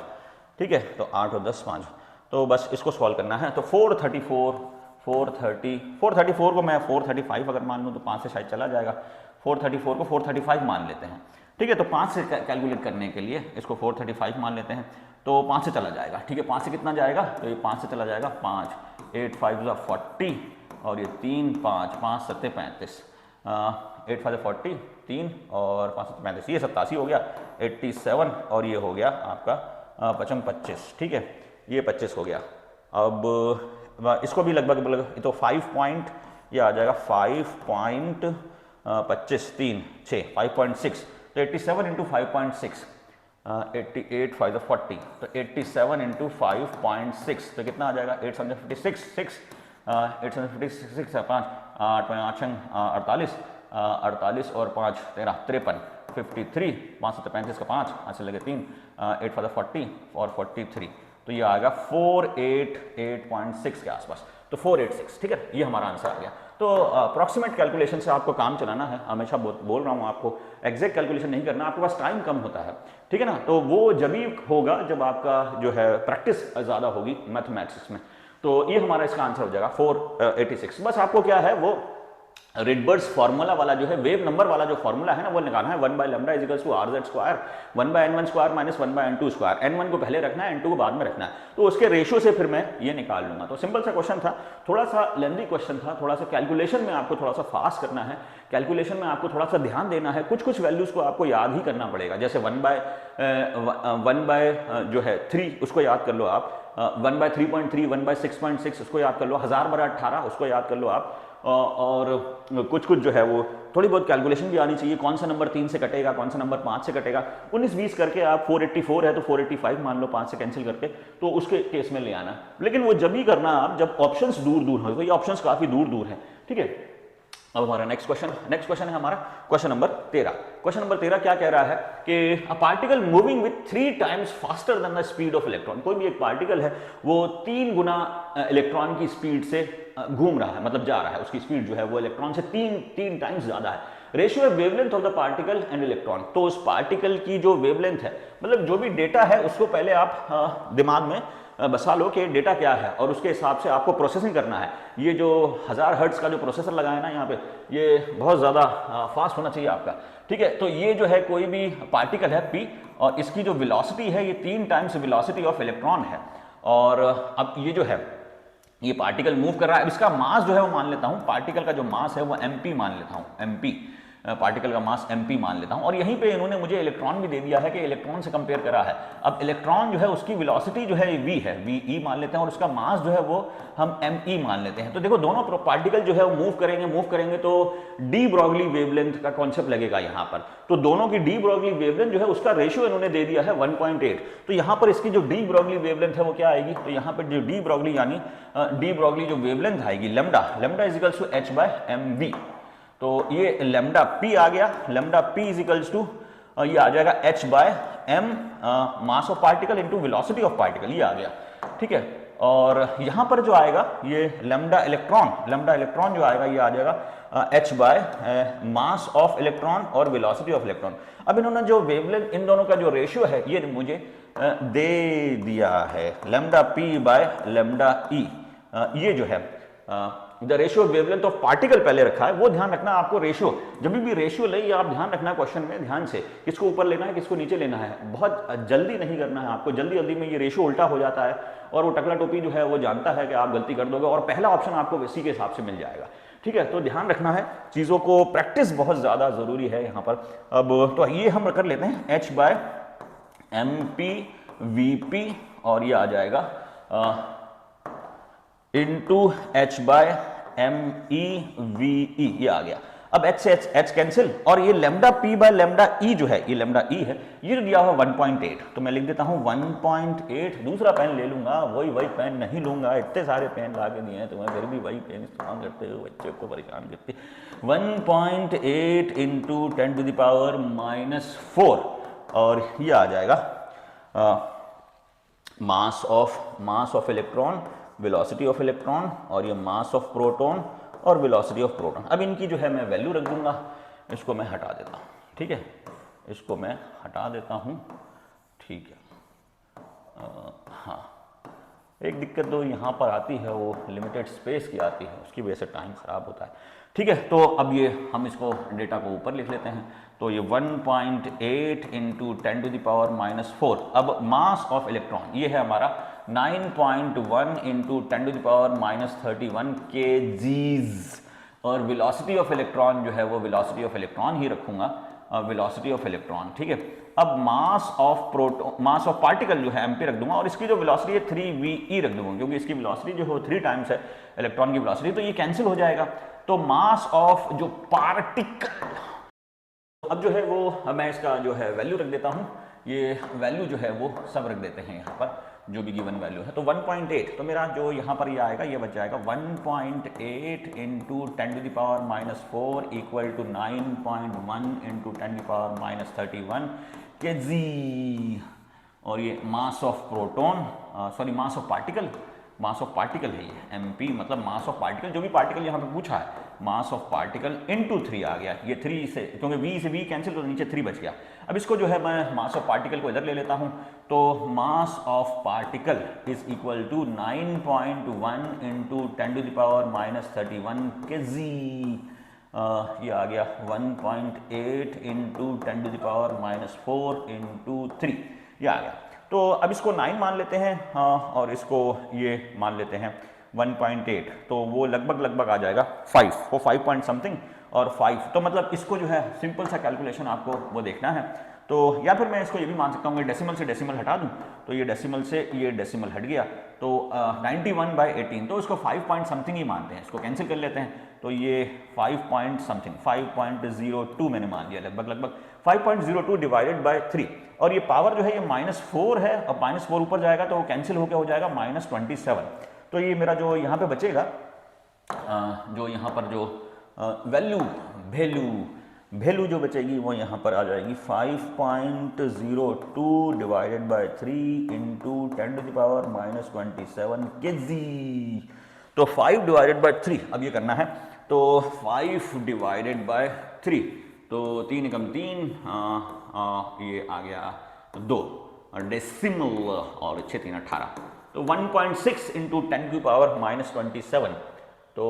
ठीक है, तो 8 और 10 5, तो बस इसको सॉल्व करना है। तो 434 को मैं 435 अगर मान लूँ तो 5 से शायद चला जाएगा, 434 को 435 मान लेते हैं। ठीक है, तो 5 से कैलकुलेट करने के लिए इसको 435 मान लेते हैं, तो 5 से चला जाएगा। ठीक है, 5 से कितना जाएगा, तो ये 5 से चला जाएगा 5, 8 5 40, और ये 3 5 5 7 35, 8 5 40, 3 और 5 7 35, ये 87 हो गया, 87, और ये हो गया आपका 55 25। ठीक है, ये 25 हो गया। अब इसको भी लगभग तो 5 पॉइंट, ये आ जाएगा 5.25 3 6 5.6, तो 87 × 5.6, 88 5 40, तो 87 × 5.6, तो कितना आ जाएगा, 856 6, 856 5 8 5 48, 48 और 5 13 53, 53, 5 7 35 का 5, 5 से लगे 3, 8 5 40 और 43, तो ये आएगा 488.6 के आसपास, तो 486। ठीक है, ये हमारा आंसर आ गया। तो अप्रॉक्सीमेट कैलकुलेशन से आपको काम चलाना है, हमेशा बोल रहा हूँ आपको, एग्जैक्ट कैलकुलेशन नहीं करना, आपके पास टाइम कम होता है। ठीक है ना, तो वो जब ही होगा जब आपका जो है प्रैक्टिस ज़्यादा होगी मैथमेटिक्स में। तो ये हमारा इसका आंसर हो जाएगा 486। बस आपको क्या है, वो रिडबर्ड्स फार्मूला वाला जो है, वेव नंबर वाला जो फार्मूला है ना, वो निकालना है। 1/λ = RZ², 1/n1² - 1/n2²। n1 को पहले रखना है, n2 को बाद में रखना है, तो उसके रेशियो से फिर मैं ये निकाल लूंगा। तो सिंपल सा क्वेश्चन था, थोड़ा सा लेंथी क्वेश्चन था, थोड़ा सा कैलकुलेशन में आपको थोड़ा सा फास्ट करना है, कैलकुलेशन में आपको थोड़ा सा ध्यान देना है, कुछ वैल्यूज को आपको याद ही करना पड़ेगा। जैसे 1/3 उसको याद कर लो आप, 1/3.3, 1/6.6 उसको याद कर लो, 1000/18 उसको याद कर लो आप, और कुछ जो है वो थोड़ी बहुत कैलकुलेशन भी आनी चाहिए, कौन सा नंबर 3 से कटेगा, कौन सा नंबर 5 से कटेगा। 19-20 करके आप 484 है तो 485 मान लो 5 से कैंसिल करके, तो उसके केस में ले आना। लेकिन वो जब ही करना आप जब ऑप्शंस दूर हो, तो ये ऑप्शंस काफी दूर है। ठीक है, अब हमारा नेक्स्ट क्वेश्चन है हमारा क्वेश्चन नंबर 13। क्वेश्चन नंबर 13 क्या कह रहा है कि a particle moving with 3 times faster than the speed of electron, कोई भी एक पार्टिकल है वो 3 गुना इलेक्ट्रॉन की स्पीड से घूम रहा है, मतलब जा रहा है, उसकी स्पीड जो है वो इलेक्ट्रॉन से तीन टाइम्स ज्यादा है। रेशियो है wavelength of the particle and electron, तो उस पार्टिकल की जो वेवलेंथ है, मतलब जो भी डेटा है उसको पहले आप दिमाग में बसा लो कि डेटा क्या है और उसके हिसाब से आपको प्रोसेसिंग करना है। ये जो 1000 हर्ट्ज का जो प्रोसेसर लगा है ना यहाँ पे, ये बहुत ज़्यादा फास्ट होना चाहिए आपका, ठीक है। तो ये जो है कोई भी पार्टिकल है P, और इसकी जो वेलोसिटी है ये 3 टाइम्स वेलोसिटी ऑफ इलेक्ट्रॉन है। और अब ये जो है ये पार्टिकल मूव कर रहा है। अब इसका मास जो है वो मान लेता हूँ, पार्टिकल का जो मास है वो mp मान लेता हूँ, mp पार्टिकल का मास mp मान लेता हूं। और यहीं पे इन्होंने मुझे इलेक्ट्रॉन भी दे दिया है कि इलेक्ट्रॉन से कंपेयर करा है। अब इलेक्ट्रॉन जो है उसकी वेलोसिटी जो है v है, ve मान लेते हैं, और उसका मास जो है वो हम me मान लेते हैं। तो देखो दोनों पार्टिकल जो है वो मूव करेंगे तो डी ब्रॉगली वेवलेंथ का कॉन्सेप्ट लगेगा यहाँ पर। तो दोनों की डी ब्रॉगली वेवलेंथ जो है उसका रेशियो इन्होंने दे दिया है 1.8। तो यहाँ पर इसकी जो डी ब्रॉगली वेवलेंथ है वो क्या आएगी, तो यहाँ पर जो डी ब्रॉगली यानी डी ब्रॉगली जो वेवलेंथ आएगी lambda is equals to h/mv। तो ये लैम्डा p आ गया, lambda p is equals to ये आ जाएगा h/m mass of particle into velocity of particle, ये आ गया, ठीक है। और यहां पर जो आएगा ये लैम्डा इलेक्ट्रॉन जो आएगा ये आ जाएगा h/ मास ऑफ इलेक्ट्रॉन और वेलोसिटी ऑफ इलेक्ट्रॉन। अब इन्होंने जो वेवलेंथ इन दोनों का जो रेशियो है ये मुझे दे दिया है, लैम्डा p/लैम्डा e। ये जो है the ratio wavelength of particle पहले रखा है, वो ध्यान रखना आपको। रेशियो जब भी रेशियो ले आप ध्यान रखना क्वेश्चन में, ध्यान से किसको ऊपर लेना है किसको नीचे लेना है, बहुत जल्दी नहीं करना है आपको। जल्दी में ये रेशियो उल्टा हो जाता है और वो टकला टोपी जो है वो जानता है कि आप गलती कर दोगे और पहला ऑप्शन आपको इसी के हिसाब से मिल जाएगा, ठीक है। तो ध्यान रखना है चीज़ों को, प्रैक्टिस बहुत ज़्यादा ज़रूरी है यहाँ पर। अब तो ये हम कर लेते हैं h/mp vp, और ये आ जाएगा इंटू h/me ve, ये आ गया। अब h से h कैंसिल, और ये लैम्डा p/लैम्डा e जो है, ये लैम्डा e है, ये दिया हुआ 1.8, तो मैं लिख देता हूँ 1.8। दूसरा पेन ले लूंगा, वही पेन नहीं लूंगा, इतने सारे पेन ला के दिए हैं तुम्हें, फिर भी वही पेन इस्तेमाल करते हो, बच्चे को परेशान करते। 1.8 इंटू 10⁻⁻⁴, और ये आ जाएगा mass of electron, velocity of electron, और ये मास ऑफ प्रोटॉन और वेलोसिटी ऑफ प्रोटॉन। अब इनकी जो है मैं वैल्यू रख दूंगा, इसको मैं हटा देता हूँ, ठीक है, इसको मैं हटा देता हूँ, ठीक है। हाँ, एक दिक्कत तो यहाँ पर आती है, वो लिमिटेड स्पेस की आती है, उसकी वजह से टाइम खराब होता है, ठीक है। तो अब ये हम इसको डेटा को ऊपर लिख लेते हैं। तो ये 1.8 इंटू 10⁻⁻⁴। अब मास ऑफ इलेक्ट्रॉन ये है हमारा 9.1 इंटू 10⁻31 kgs, और वेलोसिटी ऑफ इलेक्ट्रॉन जो है वो वेलोसिटी ऑफ इलेक्ट्रॉन ही रखूंगा, वेलोसिटी ऑफ इलेक्ट्रॉन, ठीक है। अब मास ऑफ पार्टिकल जो है एमपी रख दूंगा, और इसकी जो वेलोसिटी है 3ve रख दूंगा, क्योंकि इसकी वेलोसिटी जो है 3 टाइम्स है इलेक्ट्रॉन की वेलोसिटी, तो ये कैंसिल हो जाएगा। तो मास ऑफ जो पार्टिकल, अब जो है वो मैं इसका जो है वैल्यू रख देता हूँ, ये वैल्यू जो है वो सब रख देते हैं यहाँ पर, जो भी गिवन वैल्यू है। तो 1.8, तो मेरा जो यहाँ पर ये आएगा ये बच जाएगा 1.8 into 10⁻⁻⁴ equal to 9.1 into 10⁻⁻31 kg। और ये mass of proton, sorry mass of particle है ये, mp मतलब मास ऑफ पार्टिकल, जो भी पार्टिकल यहाँ पे पूछा है, मास ऑफ पार्टिकल इंटू 3 आ गया, ये 3 से, क्योंकि v से v कैंसिल तो नीचे 3 बच गया। अब इसको जो है मैं मास ऑफ पार्टिकल को इधर ले लेता हूँ, तो mass of particle is equal to 9.1 into 10⁻⁻31 kg। ये आ गया 1.8 इंटू 10⁻⁴ इंटू 3, ये आ गया। तो अब इसको 9 मान लेते हैं, और इसको ये मान लेते हैं 1.8, तो वो लगभग आ जाएगा 5, वो 5 पॉइंट समथिंग और 5। तो मतलब इसको जो है सिंपल सा कैलकुलेशन आपको वो देखना है। तो या फिर मैं इसको ये भी मान सकता हूँ कि डेसिमल से डेसिमल हटा दूँ, तो ये डेसिमल से ये डेसिमल हट गया, तो 91/18, तो इसको 5 पॉइंट समथिंग ही मानते हैं, इसको कैंसिल कर लेते हैं। तो ये 5 पॉइंट समथिंग 5.02 मैंने मान दिया, लगभग 5.02 डिवाइडेड बाय 3, और ये पावर जो है ये -4 है, और -4 ऊपर जाएगा तो वो कैंसिल होकर हो जाएगा -27। तो ये मेरा जो यहाँ पे बचेगा, जो यहाँ पर जो वैल्यू वैल्यू वैल्यू जो बचेगी वो यहाँ पर आ जाएगी 5.02 डिवाइडेड बाय 3 इंटू 10⁻⁻27 केजी। तो 5 डिवाइडेड बाय 3 अब ये करना है, तो 5 डिवाइडेड बाय 3, तो 3 एकम 3, ये आ गया 2 डेसिमल और 6 3 18, तो 1.6 इंटू 10⁻⁻27। तो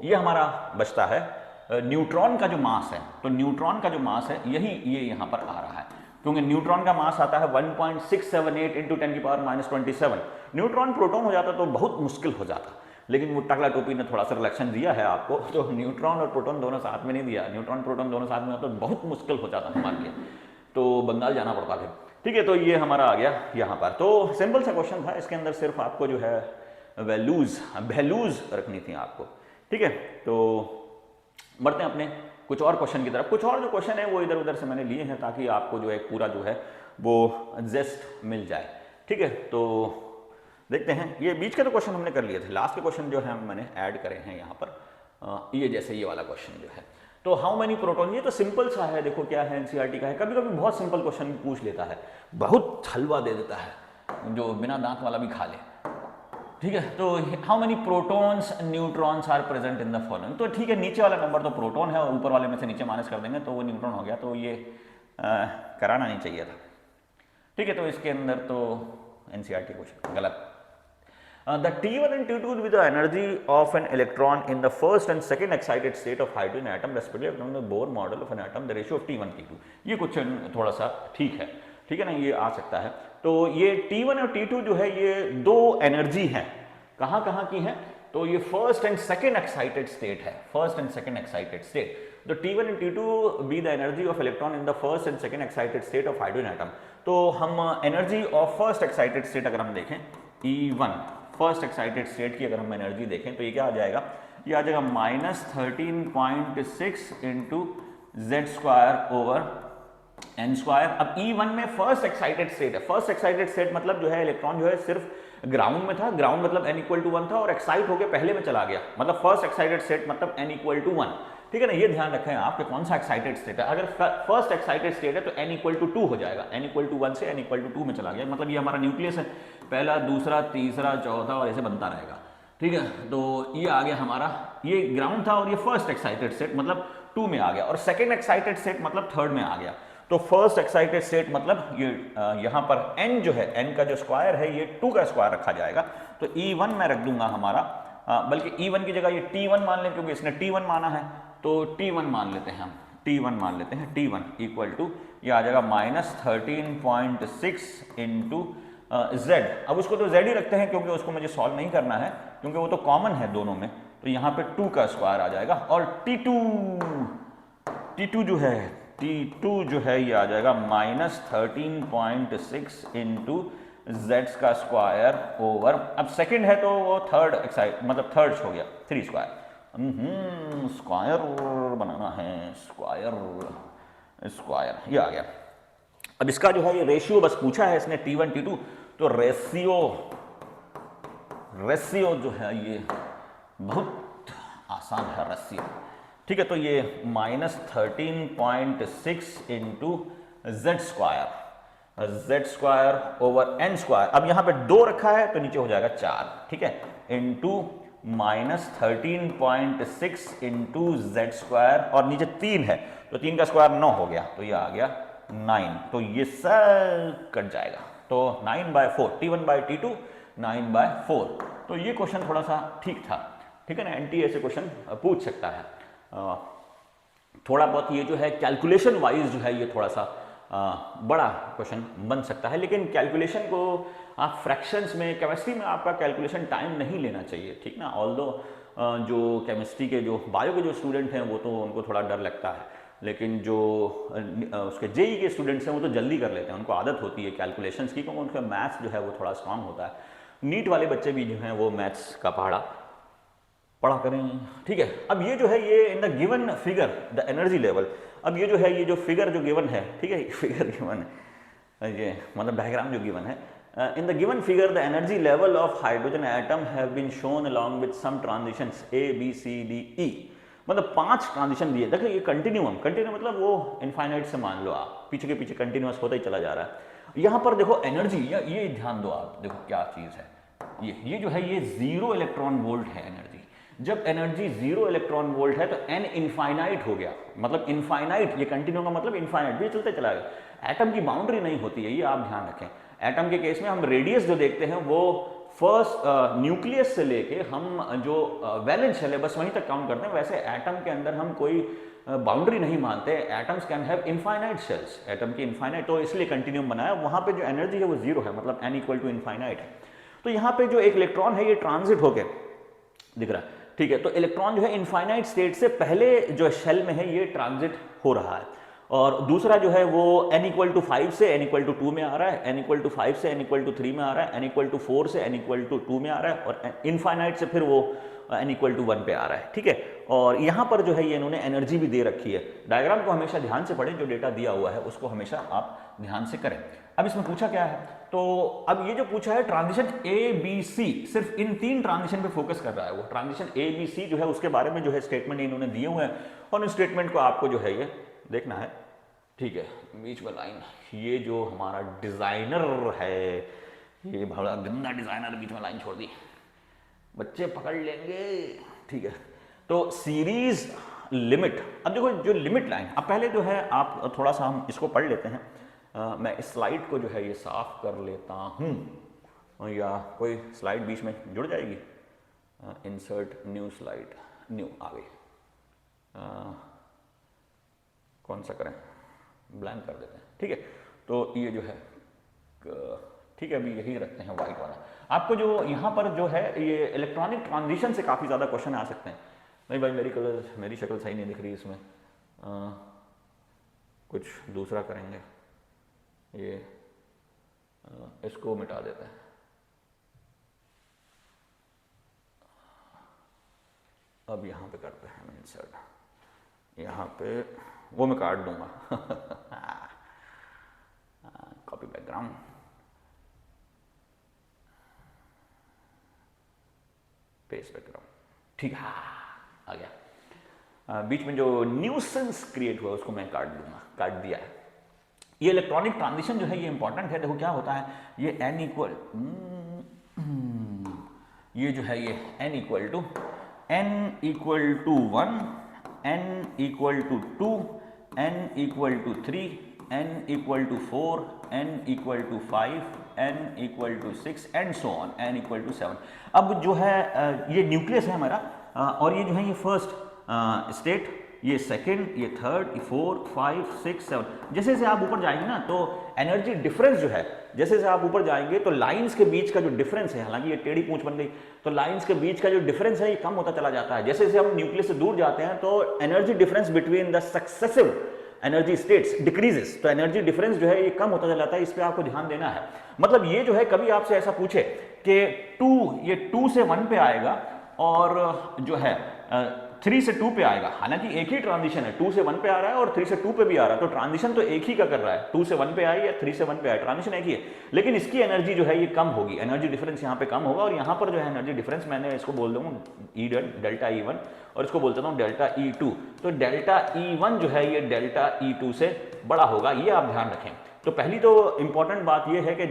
ये हमारा बचता है न्यूट्रॉन का जो मास है। तो न्यूट्रॉन का जो मास है यही ये यहाँ पर आ रहा है, क्योंकि न्यूट्रॉन का मास आता है 1.678 इंटू 10⁻⁻27। न्यूट्रॉन प्रोटॉन हो जाता तो बहुत मुश्किल हो जाता, लेकिन वो टकला टोपी ने थोड़ा सा रिलेक्शन दिया है आपको, तो न्यूट्रॉन और प्रोटॉन दोनों साथ में नहीं दिया, न्यूट्रॉन प्रोटॉन दोनों साथ में तो बहुत मुश्किल हो जाता हमारे लिए, तो बंगाल जाना पड़ता फिर। ठीक है, तो ये हमारा आ गया यहाँ पर। तो सिंपल सा क्वेश्चन था, इसके अंदर सिर्फ आपको जो है वैल्यूज रखनी थी आपको। ठीक है, तो बढ़ते हैं अपने कुछ और क्वेश्चन की तरफ। कुछ और जो क्वेश्चन है वो इधर उधर से मैंने लिए हैं ताकि आपको जो एक पूरा जो है वो जेस्ट मिल जाए। ठीक है, तो देखते हैं, ये बीच के तो क्वेश्चन हमने कर लिए थे, लास्ट के क्वेश्चन जो है मैंने ऐड करे हैं यहाँ पर। ये जैसे ये वाला क्वेश्चन जो है, तो हाउ मेनी प्रोटॉन, ये तो सिंपल सा है, देखो क्या है एनसीईआरटी का है। कभी कभी बहुत सिंपल क्वेश्चन पूछ लेता है, बहुत हलवा दे देता है, जो बिना दांत वाला भी खा ले। ठीक है, तो how many protons neutrons are present in the following. तो ठीक है, नीचे वाला नंबर तो प्रोटॉन है और ऊपर वाले में से नीचे माइनस कर देंगे तो वो न्यूट्रॉन हो गया, तो ये कराना नहीं चाहिए था। ठीक है, तो इसके अंदर तो एनसीईआरटी क्वेश्चन गलत। The T1 and T2 with the energy of an electron in the first and second excited state of hydrogen atom respectively from the Bohr model of an atom the ratio of T1 T2। ये question थोड़ा सा ठीक है ना, ये आ सकता है। तो ये T1 और T2 जो है ये दो एनर्जी हैं, कहाँ की है, तो ये first and second excited state है, first and second excited state. तो T1 and T2 be the energy of electron in the first and second excited state of hydrogen atom। तो हम energy of first excited state अगर हम देखें E1 first excited state की अगर हम energy देखें तो ये क्या आ जाएगा, ये आ जाएगा -13.6 into z square over n square. अब E1 में फर्स्ट एक्साइटेड स्टेट है, फर्स्ट एक्साइटेड स्टेट मतलब जो है इलेक्ट्रॉन जो है सिर्फ ग्राउंड में था, ग्राउंड मतलब n = 1 था और एक्साइट होकर पहले में चला गया, मतलब फर्स्ट एक्साइटेड स्टेट मतलब n = 1। ठीक है ना, ये ध्यान रखें आप कि कौन सा एक्साइटेड स्टेट है। अगर फर्स्ट एक्साइटेड स्टेट है तो n = 2 हो जाएगा, n = 1 से n = 2 में चला गया, मतलब ये हमारा न्यूक्लियस है, पहला दूसरा तीसरा चौथा और ऐसे बनता रहेगा। ठीक है, तो ये आ गया हमारा, ये ग्राउंड था और ये फर्स्ट एक्साइटेड स्टेट मतलब 2 में आ गया, और सेकेंड एक्साइटेड स्टेट मतलब थर्ड में आ गया। तो फर्स्ट एक्साइटेड स्टेट मतलब ये यहाँ पर n जो है, n का जो स्क्वायर है ये 2 का स्क्वायर रखा जाएगा, तो E1 में रख दूंगा हमारा, बल्कि E1 की जगह ये T1 मान लें क्योंकि इसने T1 माना है, तो T1 मान लेते हैं हम, T1 मान लेते हैं, T1 इक्वल टू ये आ जाएगा -13.6 इंटू Z। अब उसको तो Z ही रखते हैं क्योंकि उसको मुझे सॉल्व नहीं करना है, क्योंकि वो तो कॉमन है दोनों में, तो यहाँ पे 2 का स्क्वायर आ जाएगा, और T2 जो है ये आ जाएगा -13.6 इंटू Z का स्क्वायर ओवर, अब सेकंड है तो वो थर्ड एक्साइट मतलब थर्ड हो गया, 3 स्क्वायर, स्क्वायर बनाना है, स्क्वायर ये आ गया। अब इसका जो है ये रेशियो बस पूछा है इसने T1 T2, तो रेशियो जो है ये बहुत आसान है रेशियो। ठीक है, तो ये -13.6 into Z square over n square, अब यहाँ पे 2 रखा है तो नीचे हो जाएगा 4, ठीक है, इंटू -13.6 इंटू Z स्क्वायर, और नीचे 3 है तो 3 का स्क्वायर 9 हो गया, तो ये आ गया 9, तो ये सब कट जाएगा, तो 9/4, T1/T2 9/4। तो ये क्वेश्चन थोड़ा सा ठीक था, ठीक है ना, एनटीए से क्वेश्चन पूछ सकता है। थोड़ा बहुत ये जो है कैलकुलेशन वाइज जो है ये थोड़ा सा बड़ा क्वेश्चन बन सकता है, लेकिन कैलकुलेशन को आप फ्रैक्शंस में, केमिस्ट्री में आपका कैलकुलेशन टाइम नहीं लेना चाहिए, ठीक ना। ऑल्दो जो केमिस्ट्री के जो बायो के जो स्टूडेंट हैं वो तो उनको थोड़ा डर लगता है, लेकिन जो उसके जेई के स्टूडेंट्स हैं वो तो जल्दी कर लेते हैं, उनको आदत होती है कैलकुलेशंस की, क्योंकि उनका मैथ्स जो है वो थोड़ा स्ट्रांग होता है। नीट वाले बच्चे भी जो हैं वो मैथ्स का पढ़ा करें, ठीक है। अब ये जो है ये in the given figure the energy level, अब ये जो है ये जो फिगर जो गिवन है, ठीक है, फिगर गिवन है, ये मतलब डायग्राम जो गिवन है, in the given figure the energy level of hydrogen atom have been shown along with some transitions A B C D E। मतलब 5 ट्रांजिशन दिए। देखो ये कंटिन्यूम मतलब वो इनफाइनाइट से मान लो आप पीछे के पीछे कंटिन्यूअस होता ही चला जा रहा है। यहां पर देखो एनर्जी, ये ध्यान दो आप, देखो क्या चीज है ये जो है ये 0 इलेक्ट्रॉन वोल्ट है एनर्जी। जब एनर्जी 0 इलेक्ट्रॉन वोल्ट है तो एन इनफाइनाइट हो गया, मतलब इनफाइनाइट, ये कंटिन्यू का मतलब इनफाइनाइट भी चलते चला गया। एटम की बाउंड्री नहीं होती है, ये आप ध्यान रखें। एटम के केस में हम रेडियस जो देखते हैं वो फर्स्ट न्यूक्लियस से लेके हम जो वैलेंस शेल है बस वहीं तक काउंट करते हैं। वैसे एटम के अंदर हम कोई बाउंड्री नहीं मानते। Atoms can have infinite shells, atom की इनफाइनाइट, तो इसलिए कंटिन्यूम बनाया। वहां पे जो एनर्जी है वो 0 है, मतलब n इक्वल टू इनफाइनाइट है। तो यहाँ पे जो एक इलेक्ट्रॉन है ये ट्रांजिट होके दिख रहा है, ठीक है। तो इलेक्ट्रॉन जो है इनफाइनाइट स्टेट से पहले जो शेल में है ये ट्रांजिट हो रहा है। और दूसरा जो है वो n इक्वल टू 5 से n इक्वल टू 2 में आ रहा है, n इक्वल टू 5 से n इक्वल टू 3 में आ रहा है, n इक्वल टू 4 से n इक्वल टू 2 में आ रहा है, और इनफाइनाइट से फिर वो n इक्वल टू 1 पे आ रहा है, ठीक है। और यहाँ पर जो है ये इन्होंने एनर्जी भी दे रखी है। डायग्राम को हमेशा ध्यान से पढ़ें, जो डेटा दिया हुआ है उसको हमेशा आप ध्यान से करें। अब इसमें पूछा क्या है, तो अब ये जो पूछा है ट्रांजिशन ए बी सी, सिर्फ इन 3 ट्रांजिशन पे फोकस कर रहा है वो। ट्रांजिशन ए बी सी जो है उसके बारे में जो है स्टेटमेंट इन्होंने दिए हुए हैं, और उन स्टेटमेंट को आपको जो है ये देखना है, ठीक है। बीच में लाइन, ये जो हमारा डिजाइनर है, ये बड़ा गंदा डिजाइनर, बीच में लाइन छोड़ दी, बच्चे पकड़ लेंगे, ठीक है। तो सीरीज लिमिट, अब देखो जो लिमिट लाइन, अब पहले जो है आप थोड़ा सा हम इसको पढ़ लेते हैं। मैं इस स्लाइड को जो है ये साफ कर लेता हूँ, या कोई स्लाइड बीच में जुड़ जाएगी। इंसर्ट न्यू स्लाइड, न्यू आ गई। कौन सा करें, ब्लैंक कर देते हैं, ठीक है। तो ये जो है ठीक है, अभी यही रखते हैं वाइट वाला। आपको जो यहाँ पर जो है ये इलेक्ट्रॉनिक ट्रांजिशन से काफ़ी ज़्यादा क्वेश्चन आ सकते हैं। नहीं भाई मेरी शक्ल सही नहीं दिख रही इसमें, कुछ दूसरा करेंगे, ये इसको मिटा देते हैं। अब यहाँ पे करते हैं इंसर्ट, यहाँ पे वो मैं काट दूंगा कॉपी बैकग्राउंड, पेस्ट बैकग्राउंड, ठीक है, आ गया। बीच में जो न्यूसेंस क्रिएट हुआ उसको मैं काट दूंगा, काट दिया है। ये इलेक्ट्रॉनिक ट्रांजिशन जो है ये इंपॉर्टेंट है। देखो क्या होता है, ये n इक्वल, ये जो है ये n equal to 1, n equal to 2, n equal to 3, n equal to 4, n equal to 5, n equal to 6 and so on, n equal to 7। अब जो है ये न्यूक्लियस है हमारा, और ये जो है ये फर्स्ट स्टेट, ये सेकंड, ये थर्ड, ये 4, 5, 6, 7। जैसे जैसे आप ऊपर जाएंगे ना तो एनर्जी डिफरेंस जो है, जैसे जैसे आप ऊपर जाएंगे तो लाइंस के बीच का जो डिफरेंस है, हालांकि ये टेढ़ी पूंछ बन गई, तो लाइंस के बीच का जो डिफरेंस है ये कम होता चला जाता है। जैसे जैसे हम न्यूक्लियस से दूर जाते हैं तो energy difference between the successive energy states decreases, तो एनर्जी डिफरेंस जो है ये कम होता चला जाता है। इस पे आपको ध्यान देना है। मतलब ये जो है कभी आपसे ऐसा पूछे कि 2 से 1 पे आएगा और जो है 3 से 2 पे आएगा, हालांकि एक ही ट्रांजिशन है, 2 से 1 पे आ रहा है और 3 से 2 पे भी आ रहा है, तो ट्रांजिशन तो एक ही का कर रहा है, 2 से 1 पे आई या 3 से 1 पे आए, ट्रांजिशन एक ही है, लेकिन इसकी एनर्जी जो है ये कम होगी, एनर्जी डिफरेंस यहाँ पे कम होगा। और यहाँ पर जो है एनर्जी डिफरेंस मैंने इसको बोल दूँ डेल्टा E1 और इसको बोलता हूँ डेल्टा E2। तो डेल्टा E1 जो है ये डेल्टा E2 से बड़ा होगा, ये आप ध्यान रखें। तो पहली तो इंपॉर्टेंट बात ये है कि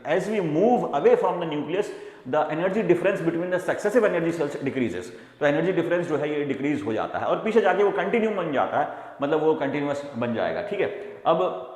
as we move away from the nucleus the energy difference between the successive energy shells decreases, तो एनर्जी डिफरेंस जो है ये डिक्रीज हो जाता है और पीछे जाके वो कंटिन्यू बन जाता है, मतलब वो कंटिन्यूअस बन जाएगा, ठीक है। अब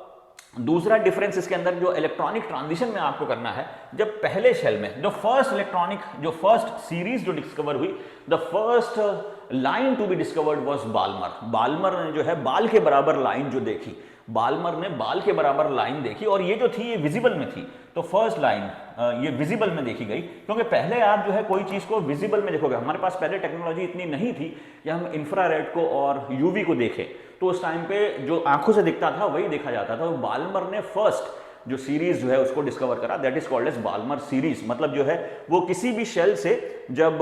दूसरा डिफरेंस इसके अंदर जो इलेक्ट्रॉनिक ट्रांजिशन में आपको करना है, जब पहले शेल में जो फर्स्ट सीरीज जो डिस्कवर हुई, the first line to be discovered was Balmer ने जो है बाल के बराबर लाइन जो देखी, बाल्मर ने बाल के बराबर लाइन देखी और ये जो थी ये विजिबल में थी, तो फर्स्ट लाइन ये विजिबल में देखी गई। क्योंकि पहले आप जो है कोई चीज को विजिबल में देखोगे, हमारे पास पहले टेक्नोलॉजी इतनी नहीं थी कि हम इंफ्रारेड को और यूवी को देखें, तो उस टाइम पे जो आंखों से दिखता था वही देखा जाता था। तो बाल्मर ने फर्स्ट जो सीरीज जो है उसको डिस्कवर करा, that is called as Balmer series. मतलब जो है वो किसी भी शेल से जब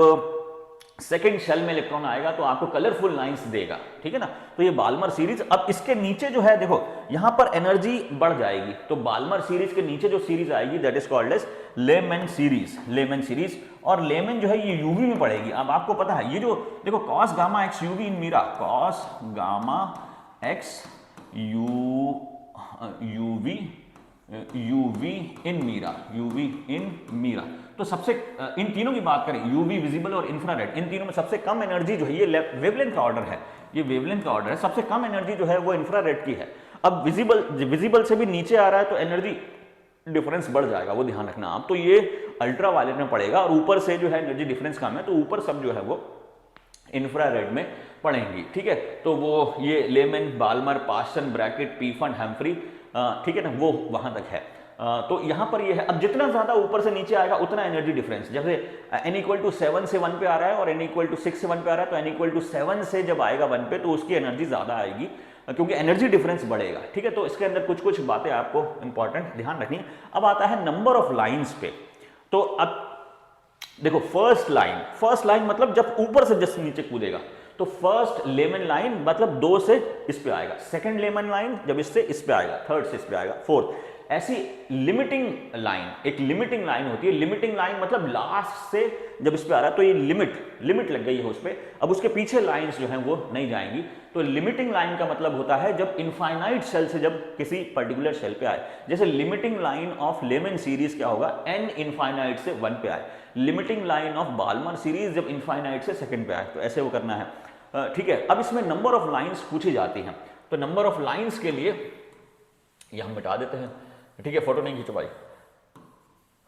सेकंड शेल में इलेक्ट्रॉन आएगा तो आपको कलरफुल लाइंस देगा, ठीक है ना। तो ये बाल्मर सीरीज, अब इसके नीचे जो है देखो यहां पर एनर्जी बढ़ जाएगी, तो बाल्मर सीरीज के नीचे जो सीरीज आएगी that is called as Lyman series, Lyman series. और लेमन जो है ये यूवी में पड़ेगी। अब आपको पता है ये जो देखो कॉस गामा एक्स यूवी इन मीरा, कॉस गामा एक्स यूवी इन मीरा, यूवी इन मीरा। तो सबसे इन तीनों की बात करें, यूवी, विजिबल और इंफ्रारेड, इन तीनों में सबसे कम एनर्जी जो है, ये वेवलेंथ का ऑर्डर है, ये वेवलेंथ का ऑर्डर है, सबसे कम एनर्जी जो है वो इंफ्रारेड की है। अब विजिबल से भी नीचे आ रहा है तो एनर्जी डिफरेंस बढ़ जाएगा, वो ध्यान रखना आप। तो ये अल्ट्रा वायलेट में पड़ेगा और ऊपर से जो है एनर्जी डिफरेंस कम है तो ऊपर सब जो है वो इंफ्रारेड में पड़ेंगी, ठीक है। तो वो ये लेमन, बाल्मर, पास्टन, ब्रैकेट, पीफन, हैम्फ्री, ठीक है ना, वो वहां तक है। तो यहां पर ये है। अब जितना ज्यादा ऊपर से नीचे आएगा उतना एनर्जी डिफरेंस, जैसे n = 7 से 1 पे आ रहा है और n = 6 से 1 पे आ रहा है, तो n = 7 से जब आएगा 1 पे तो उसकी एनर्जी ज्यादा आएगी क्योंकि एनर्जी डिफरेंस बढ़ेगा, ठीक है। तो इसके अंदर कुछ कुछ बातें आपको इंपॉर्टेंट ध्यान रखनी। अब आता है नंबर ऑफ लाइंस पे। तो अब देखो फर्स्ट लाइन मतलब जब ऊपर से जस्ट नीचे कूदेगा तो फर्स्ट लेमन लाइन मतलब 2 से इस पे आएगा, सेकंड लेमन लाइन जब इससे इस पे आएगा, थर्ड से इस पे आएगा, फोर्थ। ऐसी लिमिटिंग लाइन, एक लिमिटिंग लाइन होती है। लिमिटिंग लाइन मतलब लास्ट से जब इस पे आ रहा है तो ये लिमिट लग गई है उस पे, अब उसके पीछे लाइंस जो हैं वो नहीं जाएंगी। तो लिमिटिंग लाइन का मतलब होता है जब इनफाइनाइट शेल से जब किसी पर्टिकुलर शेल पे आए। जैसे limiting line of Lyman series क्या होगा, n इनफाइनाइट से 1 पे आए। Limiting line of Balmer series जब इनफाइनाइट से सेकंड पे आए, तो ऐसे वो करना है, ठीक है। अब इसमें नंबर ऑफ लाइंस पूछी जाती हैं, तो नंबर ऑफ लाइंस के लिए ये हम मिटा देते हैं, ठीक है, फोटो नहीं खींचो भाई।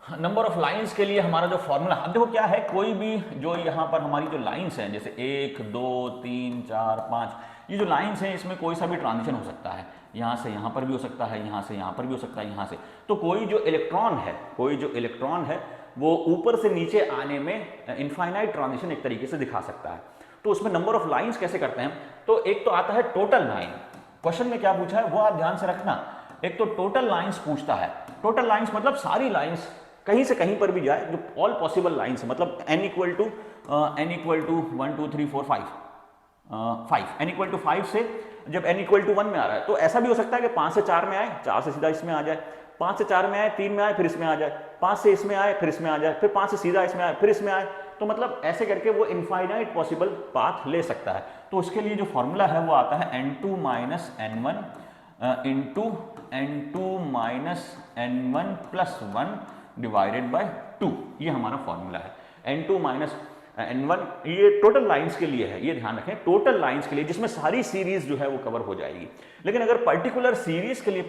नंबर ऑफ लाइंस के लिए हमारा जो फॉर्मूला, अब देखो क्या है, कोई भी जो यहाँ पर हमारी जो लाइंस हैं जैसे 1 2 3 4 5, ये जो लाइंस हैं इसमें कोई सा भी ट्रांजिशन हो सकता है, यहाँ से यहाँ पर भी हो सकता है, यहाँ से यहाँ पर भी हो सकता है, यहाँ से। तो कोई जो इलेक्ट्रॉन है वो ऊपर से नीचे आने में इनफाइनाइट ट्रांजिशन एक तरीके से दिखा सकता है। तो उसमें नंबर ऑफ लाइंस कैसे करते हैं, तो एक तो आता है टोटल लाइन। क्वेश्चन में क्या पूछा है वो आप ध्यान से रखना। एक तो टोटल लाइंस पूछता है, टोटल लाइंस मतलब सारी लाइंस कहीं से कहीं पर भी जाए, जो ऑल पॉसिबल लाइंस है, मतलब n = 1 2 3 4 5 n = 5 से जब n = 1 में आ रहा है तो ऐसा भी हो सकता है कि 5 से 4 में आए, 4 से सीधा इसमें आ जाए, 5 से 4 में आए, 3 में आए, फिर इसमें आ जाए, 5 से इसमें आए, फिर इसमें आ जाए, फिर 5 से सीधा इसमें आए, फिर इसमें आए। तो मतलब ऐसे करके वो इनफाइनाइट पॉसिबल पाथ ले सकता है। तो उसके लिए जो फॉर्मूला है वो आता है n2 - n1 into n2 - n1 + 1 divided by 2, ये हमारा फॉर्मूला है। n2 - n1 ये टोटल लाइंस के लिए है, ये ध्यान रखें, टोटल लाइंस के लिए जिसमें सारी सीरीज जो है वो कवर हो जाएगी। लेकिन अगर पर्टिकुलर सीरीज के लिए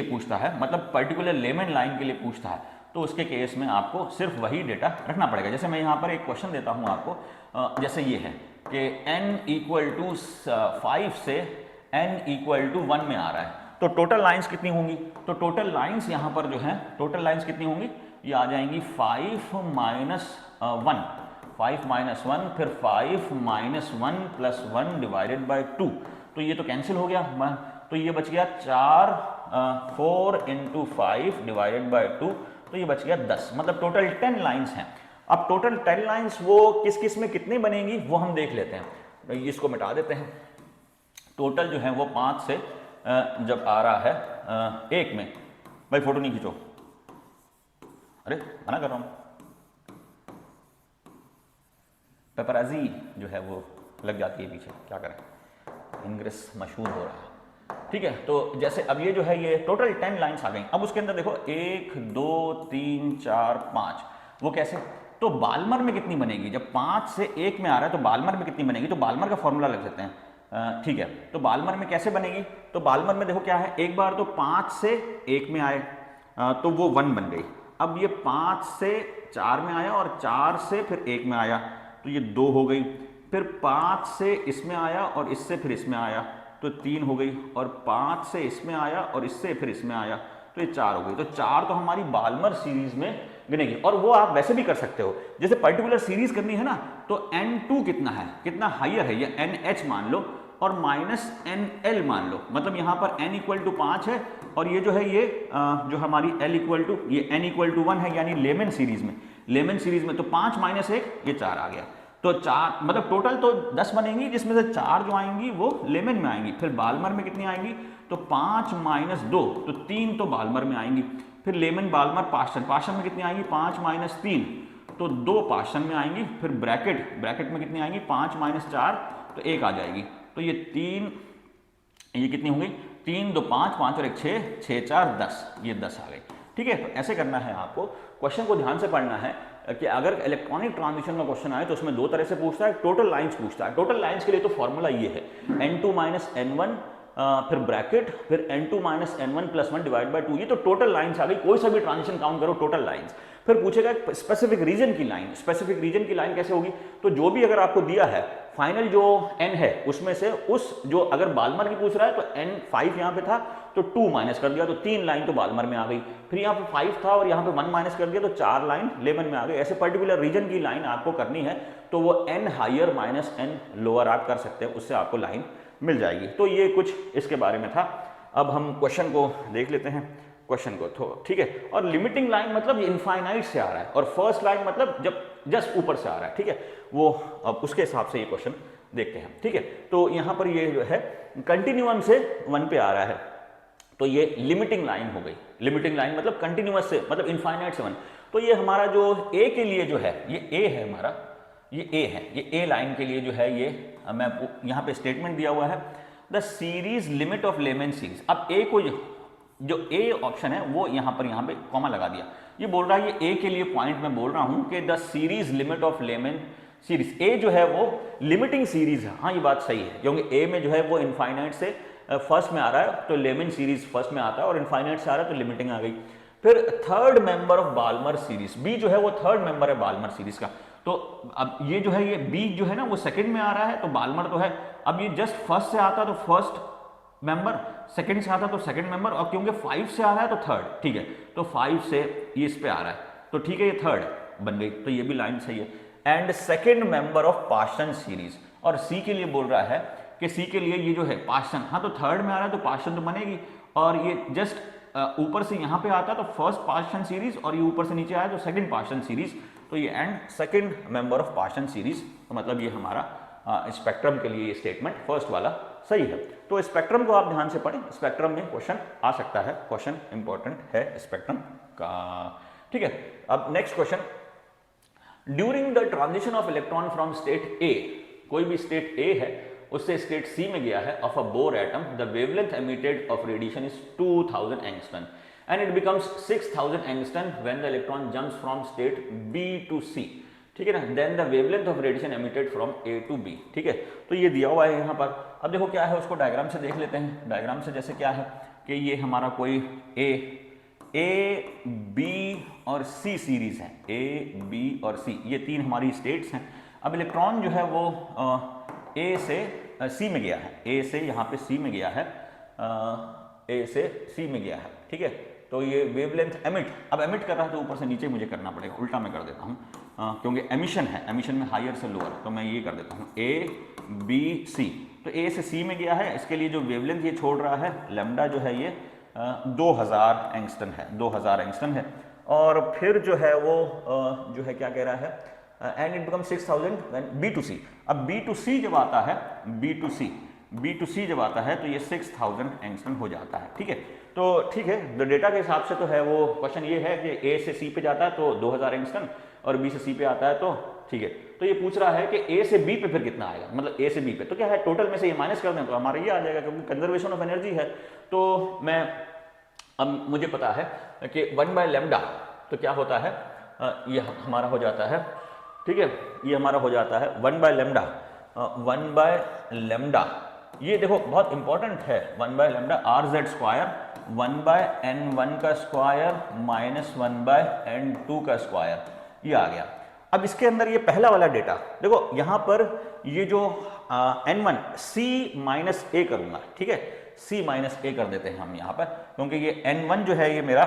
पूछता है, मतलब पर्टिकुलर लेमन लाइन के लिए पूछता है, तो उसके केस में आपको सिर्फ वही डेटा रखना पड़ेगा। जैसे मैं यहाँ पर एक क्वेश्चन देता हूँ आपको, जैसे ये है कि n = 5 से n = 1 में आ रहा है, तो टोटल लाइंस कितनी होंगी, तो टोटल लाइंस यहाँ पर जो है टोटल लाइंस कितनी होंगी, ये आ जाएंगी 5 - 1 फिर 5 - 1 + 1 डिवाइडेड बाय 2, तो ये तो कैंसिल हो गया, तो ये बच गया 4 × 5 डिवाइडेड बाय 2, तो ये बच गया 10, मतलब टोटल 10 लाइंस हैं। अब टोटल 10 लाइंस वो किस किस में कितनी बनेंगी वो हम देख लेते हैं, इसको मिटा देते हैं। टोटल जो है वो 5 से जब आ रहा है 1 में, भाई फोटो नहीं खींचो, अरे मना कर रहा हूं, पेपराजी जो है वो लग जाती है पीछे, क्या करें, इंग्रेस मशहूर हो रहा है, ठीक है। तो जैसे अब ये जो है ये टोटल 10 लाइंस आ गई। अब उसके अंदर देखो 1 2 3 4 5, वो कैसे, तो बाल्मर में कितनी बनेगी, जब 5 से 1 में आ रहा है तो बाल्मर में कितनी बनेगी, तो बाल्मर का फॉर्मूला लग सकते हैं, ठीक है। तो बाल्मर में कैसे बनेगी, तो बाल्मर में देखो क्या है, एक बार तो 5 से 1 में आए तो वो 1 बन गई। अब ये 5 से 4 में आया और 4 से फिर 1 में आया तो ये 2 हो गई, फिर 5 से इसमें आया और इससे फिर इसमें आया तो 3 हो गई, और 5 से इसमें आया और इससे फिर इसमें आया तो ये 4 हो गई। तो 4 तो हमारी बाल्मर सीरीज में गिनेगी। और वो आप वैसे भी कर सकते हो, जैसे पर्टिकुलर सीरीज करनी है ना, तो n2 कितना है, कितना हाइयर है, ये nh मान लो, और माइनस एन एल मान लो, मतलब यहाँ पर n इक्वल टू 5 है और ये जो है ये जो हमारी l इक्वल टू ये n इक्वल टू 1 है, यानी लेमन सीरीज में तो 5 माइनस 1 ये 4 आ गया। तो 4 मतलब टोटल तो 10 बनेंगी, जिसमें से 4 जो आएंगी वो लेमन में आएंगी। फिर बाल्मर में कितनी आएंगी, तो 5 माइनस 2 तो 3 तो बाल्मर में आएंगी। फिर लेमन बाल्मर पास्टन में कितनी आएंगी, 5 माइनस 3 तो 2 पास्टन में आएंगी। फिर ब्रैकेट में कितनी आएंगी, 5 माइनस 4 तो 1 आ जाएगी। तो ये 3 ये कितनी होंगी, 3 2 5 5 और 1 6 6 4 10, ये 10 आ गई। ठीक है, तो ऐसे करना है आपको, क्वेश्चन को ध्यान से पढ़ना है कि अगर इलेक्ट्रॉनिक ट्रांजिशन का क्वेश्चन आए तो उसमें दो तरह से पूछता है, टोटल लाइंस पूछता है। टोटल लाइंस के लिए तो फॉर्मूला ये है n2 माइनस n1 फिर ब्रैकेट फिर n2 minus n1 plus 1 divide by 2, ये तो टोटल लाइंस आ गई। कोई सा भी ट्रांजिशन काउंट करो, टोटल लाइंस। फिर पूछेगा स्पेसिफिक रीजन की लाइन। स्पेसिफिक रीजन की लाइन कैसे होगी, तो जो भी अगर आपको दिया है फाइनल जो n है उसमें से उस जो अगर बाल्मर की पूछ रहा है तो n5 यहाँ पे था तो 2 माइनस कर दिया तो 3 लाइन तो बाल्मर में आ गई। फिर यहाँ पे 5 था और यहाँ पे 1 माइनस कर दिया तो 4 लाइन लेमन में आ गई। ऐसे पर्टिकुलर रीजन की लाइन आपको करनी है तो वो n higher minus n lower आप कर सकते हैं, उससे आपको लाइन मिल जाएगी। तो ये कुछ इसके बारे में था। अब हम क्वेश्चन को देख लेते हैं, क्वेश्चन को तो ठीक है। और लिमिटिंग लाइन मतलब इनफाइनाइट से आ रहा है और फर्स्ट लाइन मतलब जब जस्ट ऊपर से आ रहा है। ठीक है, वो अब उसके हिसाब से ये क्वेश्चन देखते हैं। ठीक है, तो यहाँ पर ये जो है कंटिन्यूअम से 1 पे आ रहा है तो ये लिमिटिंग लाइन हो गई। लिमिटिंग लाइन मतलब कंटिन्यूअस से मतलब इनफाइनाइट से 1। तो ये हमारा जो ए के लिए जो है ये ए है हमारा, ये ए है, ये ए लाइन के लिए जो है ये मैं यहाँ पे स्टेटमेंट दिया हुआ है the series limit of Lyman series. अब ए को जो ए ऑप्शन है वो यहाँ पे कॉमा लगा दिया। ये बोल रहा है, ये ए के लिए पॉइंट में बोल रहा हूँ कि the series limit of Lyman series, ए जो है वो लिमिटिंग सीरीज है। हाँ ये बात सही है, क्योंकि ए में जो है वो इनफाइनाइट से फर्स्ट में आ रहा है तो लेमन सीरीज फर्स्ट में आता है और इनफाइनाइट से आ रहा है तो लिमिटिंग आ गई। फिर third member of Balmer series, B जो है वो थर्ड मेंबर है बाल्मर सीरीज का। तो अब ये जो है ये बी जो है ना वो सेकंड में आ रहा है तो बाल्मर तो है। अब ये जस्ट फर्स्ट से आता तो फर्स्ट मेंबर, सेकंड से आता तो सेकंड मेंबर, और क्योंकि 5 से आ रहा है तो थर्ड। ठीक है, तो 5 से ये इस पे आ रहा है तो ठीक है ये थर्ड बन गई, तो ये भी लाइन सही है। And second member of Paschen series, और सी के लिए बोल रहा है कि सी के लिए ये जो है पास्टन, हाँ तो थर्ड में आ रहा है तो पास्टन तो बनेगी, और ये जस्ट ऊपर से यहाँ पे आता तो फर्स्ट पास्टन सीरीज और ये ऊपर से नीचे आया तो सेकंड पास्टन सीरीज, तो ये and second member of Paschen series. तो मतलब ये हमारा स्पेक्ट्रम के लिए ये स्टेटमेंट फर्स्ट वाला सही है। तो स्पेक्ट्रम को आप ध्यान से पढ़ें, स्पेक्ट्रम में क्वेश्चन आ सकता है, क्वेश्चन इंपॉर्टेंट है स्पेक्ट्रम का। ठीक है, अब next question, during the transition of electron from state A, कोई भी स्टेट ए है उससे स्टेट सी में गया है of a bore atom, the wavelength emitted of radiation is 2000 angstrom and it becomes 6000 angstrom when the electron jumps from state B to C। ठीक है ना, then the wavelength of radiation emitted from A to B। ठीक है, तो ये दिया हुआ है यहाँ पर। अब देखो क्या है, उसको डायग्राम से देख लेते हैं। डायग्राम से जैसे क्या है कि ये हमारा कोई A, B और C सीरीज है, A, B और C, ये तीन हमारी स्टेट्स हैं। अब इलेक्ट्रॉन जो है वो A से C में गया है, A से यहाँ पे C में गया है, A से C में गया है। ठीक है, तो ये वेवलेंथ एमिट, अब एमिट कर रहा है तो ऊपर से नीचे मुझे करना पड़ेगा, उल्टा मैं कर देता हूँ क्योंकि एमिशन है, एमिशन में हायर से लोअर, तो मैं ये कर देता हूँ A B C। तो A से C में गया है, इसके लिए जो वेवलेंथ ये छोड़ रहा है लैम्डा जो है ये 2000 एंगस्ट्रॉन है, 2000 एंगस्ट्रॉन है। और फिर जो है वो जो है क्या कह रहा है, and it become 6000 B to C। अब B to C जब आता है, B to C जब आता है तो ये 6000 एंगस्ट्रॉन हो जाता है। ठीक है, तो ठीक है, तो डेटा के हिसाब से तो है वो क्वेश्चन ये है कि A से C पे जाता है तो 2000 एंगस्ट्रॉन और B से C पे आता है तो ठीक है। तो ये पूछ रहा है कि A से B पे फिर कितना आएगा, मतलब A से B पे तो क्या है, टोटल में से ये माइनस कर दें तो हमारा ये आ जाएगा, क्योंकि कंजर्वेशन ऑफ एनर्जी है। तो मैं अब मुझे पता है कि 1 बाय लैम्डा तो क्या होता है, ये हमारा हो जाता है, ठीक है, ये हमारा हो जाता है 1 बाय लैम्डा, 1 बाय लैम्डा, ये देखो बहुत इंपॉर्टेंट है, 1 by lambda R Z square 1 by n1 का स्क्वायर माइनस 1 बाय n2 का स्क्वायर, ये आ गया। अब इसके अंदर ये पहला वाला डेटा देखो, यहां पर ये जो n1 c माइनस a करूंगा, ठीक है, c माइनस a कर देते हैं हम यहां पर, क्योंकि ये n1 जो है ये मेरा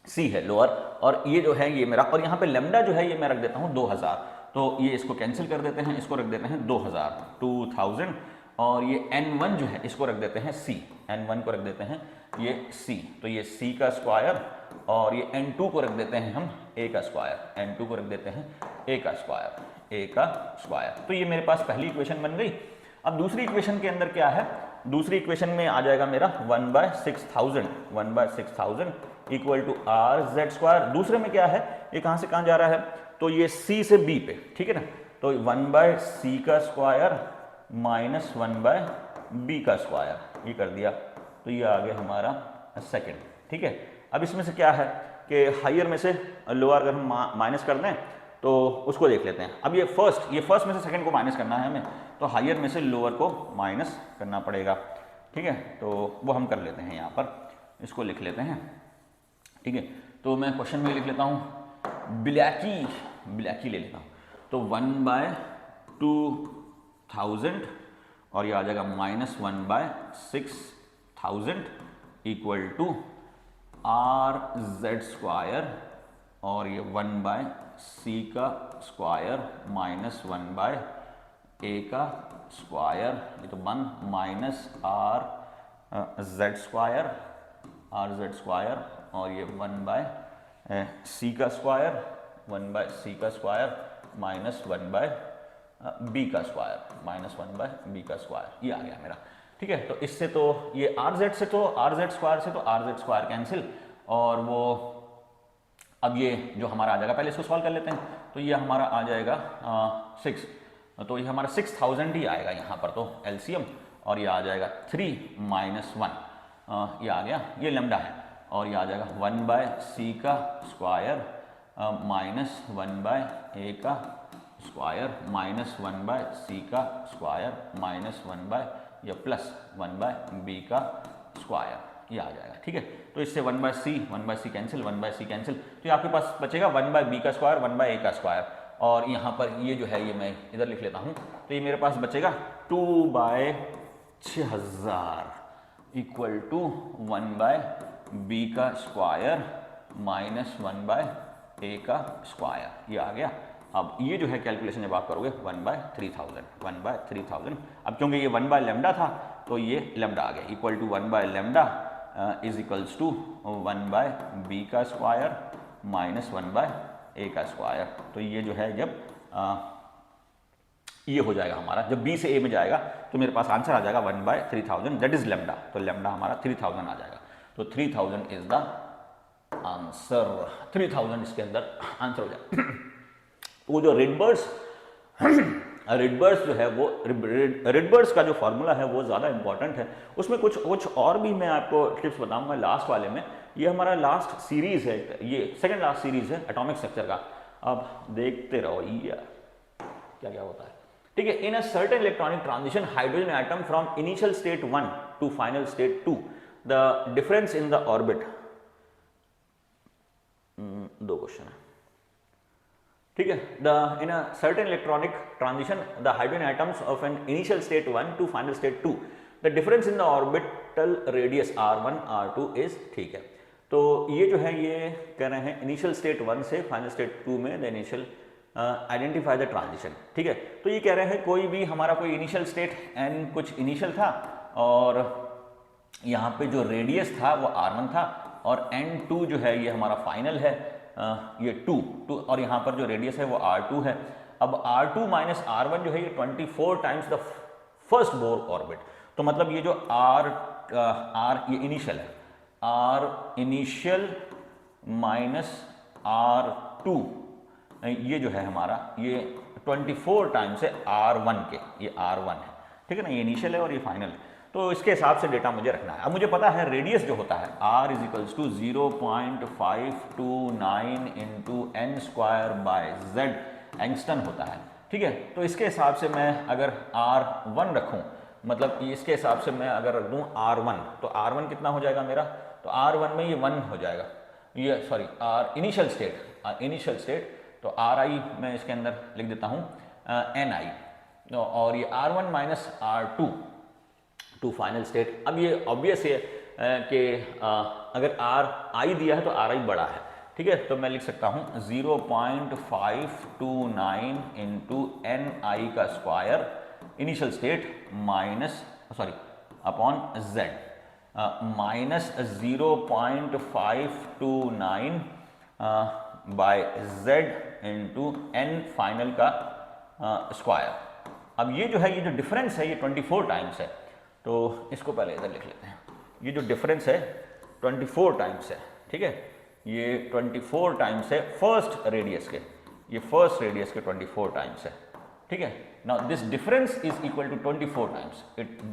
c है लोअर, और ये जो है ये मेरा, और यहाँ पे लैम्डा जो है ये मैं रख देता हूँ 2000, तो ये इसको कैंसिल कर देते हैं, इसको रख देते हैं 2000 और ये n1 जो है इसको रख देते हैं c, n1 को रख देते हैं ये c, तो ये c का स्क्वायर, और ये n2 को रख देते हैं हम a का स्क्वायर, n2 को रख देते हैं a का स्क्वायर, a का स्क्वायर। तो ये मेरे पास पहली इक्वेशन बन गई। अब दूसरी इक्वेशन के अंदर क्या है, दूसरी इक्वेशन में आ जाएगा मेरा 1/6000 equal to R Z square. दूसरे में क्या है, ये कहाँ से कहाँ जा रहा है, तो ये c से b पे, ठीक है ना, तो 1/c का स्क्वायर माइनस 1/b का स्क्वायर, ये कर दिया, तो ये आ गया हमारा सेकंड। ठीक है, अब इसमें से क्या है कि हायर में से लोअर अगर हम माइनस कर दें तो उसको देख लेते हैं। अब ये फर्स्ट में से सेकंड को माइनस करना है हमें, तो हायर में से लोअर को माइनस करना पड़ेगा। ठीक है, तो वो हम कर लेते हैं, यहाँ पर इसको लिख लेते हैं। ठीक है, तो मैं क्वेश्चन में लिख लेता हूँ, ब्लैकी ले लेता हूँ, तो 1/2000 और ये आ जाएगा -1/6000 equal to R Z square, और ये 1/c का स्क्वायर माइनस 1/a का स्क्वायर, ये तो 1 माइनस आर जेड स्क्वायर, और ये 1/c का स्क्वायर, 1/c का स्क्वायर माइनस 1/b का स्क्वायर, ये आ गया मेरा। ठीक है, तो इससे तो ये आर जेड स्क्वायर से तो आर जेड स्क्वायर कैंसिल, और वो अब ये जो हमारा आ जाएगा, पहले इसको सॉल्व कर लेते हैं, तो ये हमारा आ जाएगा 6, तो ये हमारा 6000 ही आएगा यहाँ पर, तो एलसीएम, और ये आ जाएगा 3 माइनस 1, ये आ गया, ये लैम्डा है, और ये आ जाएगा 1/c का स्क्वायर माइनस 1/a का स्क्वायर माइनस 1/c का स्क्वायर माइनस 1/, या प्लस 1/b का स्क्वायर, ये आ जाएगा। ठीक है, तो इससे 1/c कैंसिल, 1/c कैंसिल, तो ये आपके पास बचेगा 1/b का स्क्वायर, 1/a का स्क्वायर, और यहाँ पर ये जो है ये मैं इधर लिख लेता हूँ, तो ये मेरे पास बचेगा 2/6000 इक्वल टू 1/b का स्क्वायर माइनस 1/a का स्क्वायर, ये आ गया। अब ये जो है कैलकुलेशन जब आप करोगे 1/3000, अब क्योंकि ये 1/लैम्डा था तो ये लैम्डा आ गया, इक्वल टू 1/लैम्डा इज इक्वल्स टू 1/b का स्क्वायर माइनस 1/a का स्क्वायर। तो ये जो है जब ये हो जाएगा हमारा, जब b से a में जाएगा तो मेरे पास आंसर आ जाएगा 1/3000, दैट इज लैम्डा, तो लैम्डा हमारा 3000 आ जाएगा, तो 3000 इज द आंसर, 3000 इसके अंदर आंसर हो जाएगा। वो जो रेडबर्ड्स जो है वो रेडबर्ड्स का जो फॉर्मूला है वो ज़्यादा इंपॉर्टेंट है, उसमें कुछ और भी मैं आपको टिप्स बताऊंगा लास्ट वाले में। ये हमारा लास्ट सीरीज है, ये सेकंड लास्ट सीरीज है एटॉमिक स्ट्रक्चर का, अब देखते रहो ये क्या क्या होता है। ठीक है, in a certain electronic transition hydrogen atom from initial state 1 to final state 2, the difference in the orbit, 2 question है। ठीक है, in a certain electronic transition the hydrogen atoms of an initial state 1 to final state 2, the difference in the orbital radius r1 r2 is, ठीक है, तो ये जो है ये कह रहे हैं इनिशियल स्टेट 1 से फाइनल स्टेट 2 में the initial identify the transition. ठीक है, तो ये कह रहे हैं कोई भी हमारा कोई इनिशियल स्टेट n कुछ इनिशियल था, और यहाँ पे जो रेडियस था वो r1 था, और n2 जो है ये हमारा फाइनल है, ये 2 और यहाँ पर जो रेडियस है वो r2 है। अब r2 माइनस r1 जो है ये 24 times the first Bohr orbit, तो मतलब ये जो r ये इनिशियल है, r इनिशियल माइनस r2, ये जो है हमारा ये 24 टाइम्स है r1 के, ये r1 है, ठीक है ना, ये इनिशियल है और ये फाइनल है, तो इसके हिसाब से डेटा मुझे रखना है। अब मुझे पता है रेडियस जो होता है r is equals to 0.529 into n square by z angstrom होता है। ठीक है, तो इसके हिसाब से मैं अगर r1 रखूं, मतलब इसके हिसाब से मैं अगर रख दूं r1, तो r1 कितना हो जाएगा मेरा, तो r1 में ये 1 हो जाएगा, ये सॉरी r इनिशियल स्टेट, तो ri मैं इसके अंदर लिख देता हूँ ni, और ये r1 minus r2 to final state. अब ये ऑब्वियस है कि अगर ri दिया है तो ri बड़ा है, ठीक है, तो मैं लिख सकता हूँ 0.529 इंटू ni का square initial state minus sorry upon z minus 0.529 by z into n final का स्क्वायर। अब ये जो है, ये जो डिफरेंस है ये 24 टाइम्स है, तो इसको पहले इधर लिख लेते हैं। ये जो डिफरेंस है 24 टाइम्स है, ठीक है, ये 24 टाइम्स है फर्स्ट रेडियस के, ये फर्स्ट रेडियस के 24 टाइम्स है, ठीक है। Now this difference is equal to 24 times.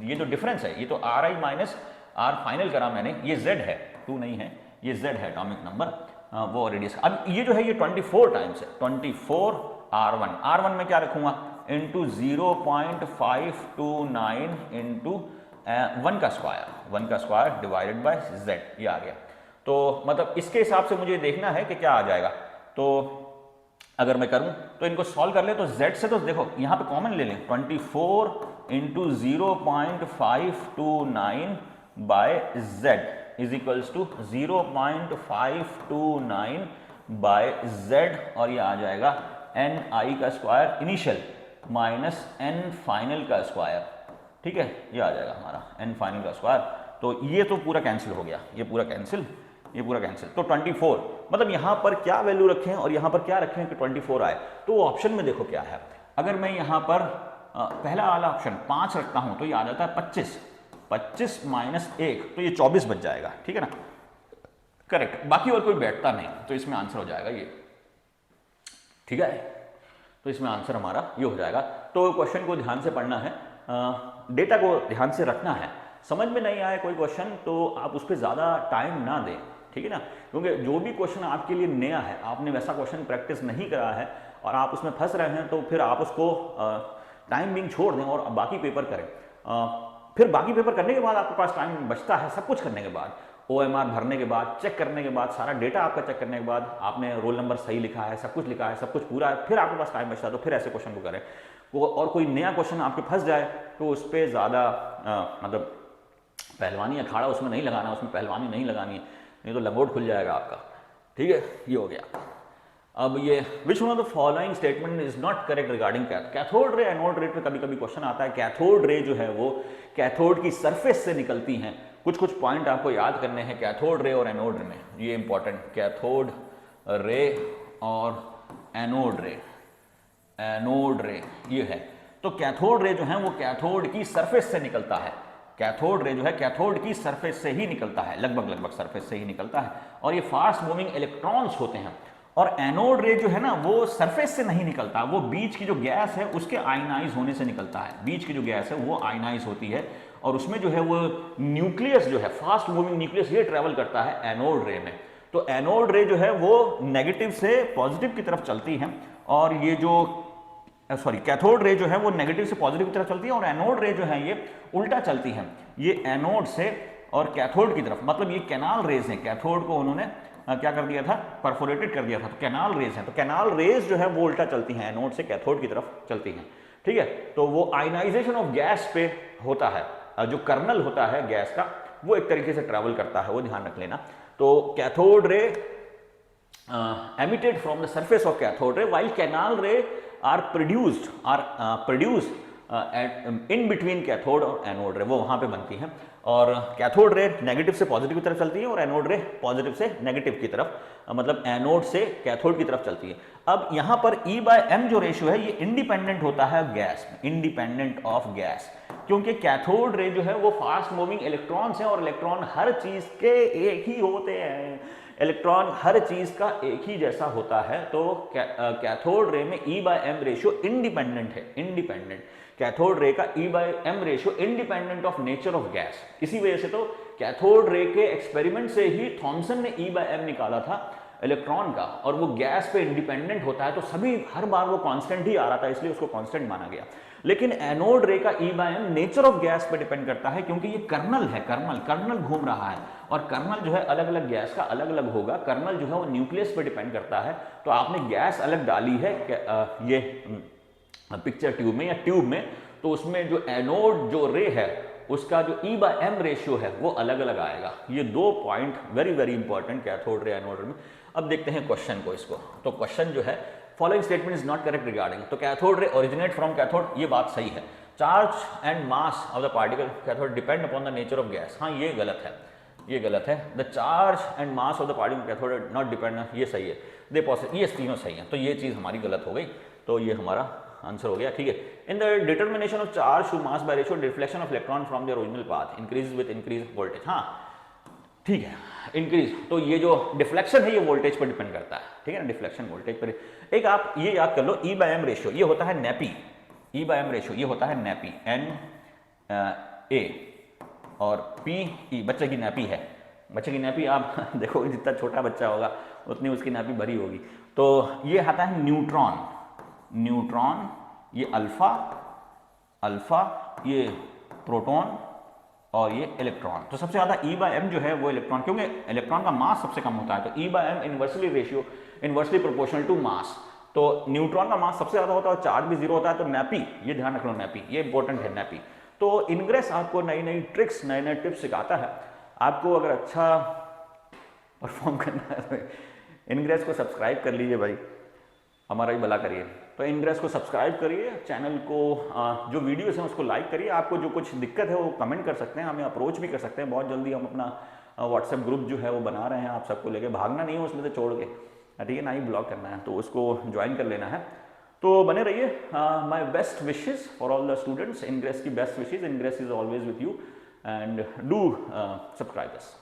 ये जो डिफरेंस है ये तो R I minus R final करा मैंने, ये z है, 2 नहीं है, ये z है एटॉमिक नंबर, वो रेडियस। अब ये जो है ये 24 टाइम्स है, 24 r1, r1 में क्या रखूंगा इंटू 0.529 इंटू 1 का स्क्वायर डिवाइडेड बाय z, ये आ गया। तो मतलब इसके हिसाब से मुझे देखना है कि क्या आ जाएगा। तो अगर मैं करूं तो इनको सॉल्व कर ले, तो z से तो देखो यहां पे कॉमन ले लें, 24 into 0.529 by z is equals to 0.529 by z, और ये आ जाएगा n i का square initial minus n final का स्क्वायर, ठीक है, ये आ जाएगा हमारा n फाइनल का स्क्वायर। तो ये तो पूरा कैंसिल हो गया, ये पूरा कैंसिल। तो 24 मतलब यहां पर क्या वैल्यू रखें और यहां पर क्या रखें कि 24 आए। तो ऑप्शन में देखो क्या है, अगर मैं यहां पर पहला वाला ऑप्शन 5 रखता हूं तो ये आ जाता है 25 माइनस 1, तो ये 24 बच जाएगा, ठीक है ना, करेक्ट। बाकी और कोई बैठता नहीं, तो इसमें आंसर हो जाएगा ये, ठीक है। तो इसमें आंसर हमारा ये हो जाएगा। तो क्वेश्चन को ध्यान से पढ़ना है, डेटा को ध्यान से रखना है। समझ में नहीं आया कोई क्वेश्चन तो आप उस पर ज़्यादा टाइम ना दें, ठीक है ना, क्योंकि जो भी क्वेश्चन आपके लिए नया है, आपने वैसा क्वेश्चन प्रैक्टिस नहीं करा है और आप उसमें फंस रहे हैं, तो फिर आप उसको टाइम बिंग छोड़ दें और बाकी पेपर करें। फिर बाकी पेपर करने के बाद आपके पास टाइम बचता है, सब कुछ करने के बाद, OMR भरने के बाद, चेक करने के बाद, सारा डेटा आपका चेक करने के बाद, आपने रोल नंबर सही लिखा है, सब कुछ लिखा है, सब कुछ पूरा है, फिर आपके पास टाइम बचता है, तो फिर ऐसे क्वेश्चन को करें। और कोई नया क्वेश्चन आपके फंस जाए तो उस पर ज़्यादा मतलब पहलवानी अखाड़ा उसमें नहीं लगाना, उसमें पहलवानी नहीं लगानी है, नहीं तो लंगोट खुल जाएगा आपका, ठीक है। ये हो गया। अब ये which one of the following statement is not correct regarding cathode ray anode रे पे कभी कभी क्वेश्चन आता है। कैथोड रे जो है वो कैथोड की सरफेस से निकलती हैं। कुछ पॉइंट आपको याद करने हैं कैथोड रे और एनोड रे में, ये इंपॉर्टेंट, कैथोड रे और एनोड रे ये है। तो कैथोड रे जो है वो कैथोड की सरफेस से निकलता है, कैथोड रे जो है कैथोड की सरफेस से ही निकलता है, लगभग सरफेस से ही निकलता है, और ये फास्ट मूविंग इलेक्ट्रॉन्स होते हैं। और एनोड रे जो है ना वो सरफेस से नहीं निकलता, वो बीच की जो गैस है उसके आयनाइज होने से निकलता है। बीच की जो गैस है वो आयनाइज होती है और उसमें जो है वो न्यूक्लियस जो है, फास्ट मूविंग न्यूक्लियस, ये ट्रेवल करता है एनोड रे में। तो एनोड रे जो है वो नेगेटिव से पॉजिटिव की तरफ चलती है, और ये जो कैथोड रे जो है वो नेगेटिव से पॉजिटिव की तरफ चलती है, और एनोड रे जो है ये उल्टा चलती है, ये एनोड से और कैथोड की तरफ, मतलब ये कैनाल रेज हैं। कैथोड को उन्होंने क्या कर दिया था, परफोरेटेड कर दिया था, तो कैनाल रेज हैं। तो कैनाल रेज जो है वो उल्टा चलती हैं, एनोड से कैथोड की तरफ चलती हैं, ठीक है। तो वो आयनाइजेशन ऑफ गैस पे होता है, जो कर्नल होता है गैस का वो एक तरीके से ट्रेवल करता है, वो ध्यान रख लेना। तो कैथोड रे emitted from the surface of cathode ray, while canal ray are produced in between cathode और एनोड रे, वो वहां पे बनती हैं। और कैथोड रे नेगेटिव से पॉजिटिव की तरफ चलती है और एनोड रे पॉजिटिव से नेगेटिव की तरफ, मतलब एनोड से कैथोड की तरफ चलती है। अब यहां पर E/m जो रेशियो है ये इंडिपेंडेंट होता है गैस में, इंडिपेंडेंट ऑफ गैस, क्योंकि कैथोड रे जो है वो फास्ट मूविंग इलेक्ट्रॉन्स हैं और इलेक्ट्रॉन हर चीज के एक ही होते हैं, इलेक्ट्रॉन हर चीज का एक ही जैसा होता है। तो कैथोड रे में E/m रेशियो इंडिपेंडेंट है, इंडिपेंडेंट। कैथोड रे का E/m ratio independent of nature of gas. इसी वजह से तो कैथोड रे के एक्सपेरिमेंट से ही थॉमसन ने E/m निकाला था इलेक्ट्रॉन का, और वो गैस पे इंडिपेंडेंट होता है, तो सभी हर बार वो कांस्टेंट ही आ रहा था, इसलिए उसको कांस्टेंट माना गया। लेकिन एनोड रे का E/m नेचर ऑफ गैस पे डिपेंड करता है, क्योंकि ये कर्नल है, कर्नल घूम रहा है, और कर्नल जो है अलग अलग गैस का अलग अलग होगा। कर्नल जो है वो न्यूक्लियस पे डिपेंड करता है। तो आपने गैस अलग डाली है ये पिक्चर ट्यूब में या ट्यूब में, तो उसमें जो एनोड जो रे है उसका जो E/m रेशियो है वो अलग अलग आएगा। ये 2 point very very important cathode ray anode रे में। अब देखते हैं क्वेश्चन को, इसको। तो क्वेश्चन जो है following statement is not correct regarding, तो cathode ray originate from cathode, ये बात सही है। Charge and mass of the particle cathode depend upon the nature of gas. हाँ ये गलत है, ये गलत है। The charge and mass of the particle cathode not depend, ये सही है। दे पॉसिबल, ये तीनों सही है, तो ये चीज़ हमारी गलत हो गई, तो ये हमारा आंसर हो गया, ठीक है। In the determination of charge to mass by ratio deflection of electron from the original path increase with increase voltage. हाँ ठीक है, इंक्रीज, तो ये जो डिफ्लेक्शन है ये वोल्टेज पर डिपेंड करता है, ठीक है ना, डिफ्लेक्शन वोल्टेज पर। एक आप ये याद कर लो, ई बाय एम रेशियो ये होता है नेपी, ई बाय एम रेशियो ये होता है नेपी, एन ए और पी ई, बच्चे की नैपी है, बच्चे की नैपी आप देखो जितना छोटा बच्चा होगा उतनी उसकी नैपी भरी होगी। तो ये आता है न्यूट्रॉन, न्यूट्रॉन ये अल्फा, अल्फा ये प्रोटॉन और ये इलेक्ट्रॉन। तो सबसे ज्यादा ई बाय एम जो है वो इलेक्ट्रॉन, क्योंकि इलेक्ट्रॉन का मास सबसे कम होता है, तो E by M inversely ratio, inversely proportional to mass. तो न्यूट्रॉन का मास सबसे ज्यादा होता है और चार्ज भी जीरो होता है, तो नैपी, ये ध्यान रख लो, नैपी ये इंपॉर्टेंट है, नैपी। तो इनग्रेस आपको नई नई ट्रिक्स, नए नए टिप्स सिखाता है। आपको अगर अच्छा परफॉर्म करना है तो इनग्रेस को सब्सक्राइब कर लीजिए भाई, हमारा ही भला करिए। तो इनग्रेस को सब्सक्राइब करिए, चैनल को जो वीडियोस हैं उसको लाइक करिए। आपको जो कुछ दिक्कत है वो कमेंट कर सकते हैं, हमें अप्रोच भी कर सकते हैं। बहुत जल्दी हम अपना व्हाट्सएप ग्रुप जो है वो बना रहे हैं, आप सबको लेके भागना नहीं है उसमें से छोड़ के, ठीक है ना, ही ब्लॉग करना है, तो उसको ज्वाइन कर लेना है। तो बने रहिए। My best wishes for all the students, Ingress की best wishes, Ingress is always with you and do subscribe us.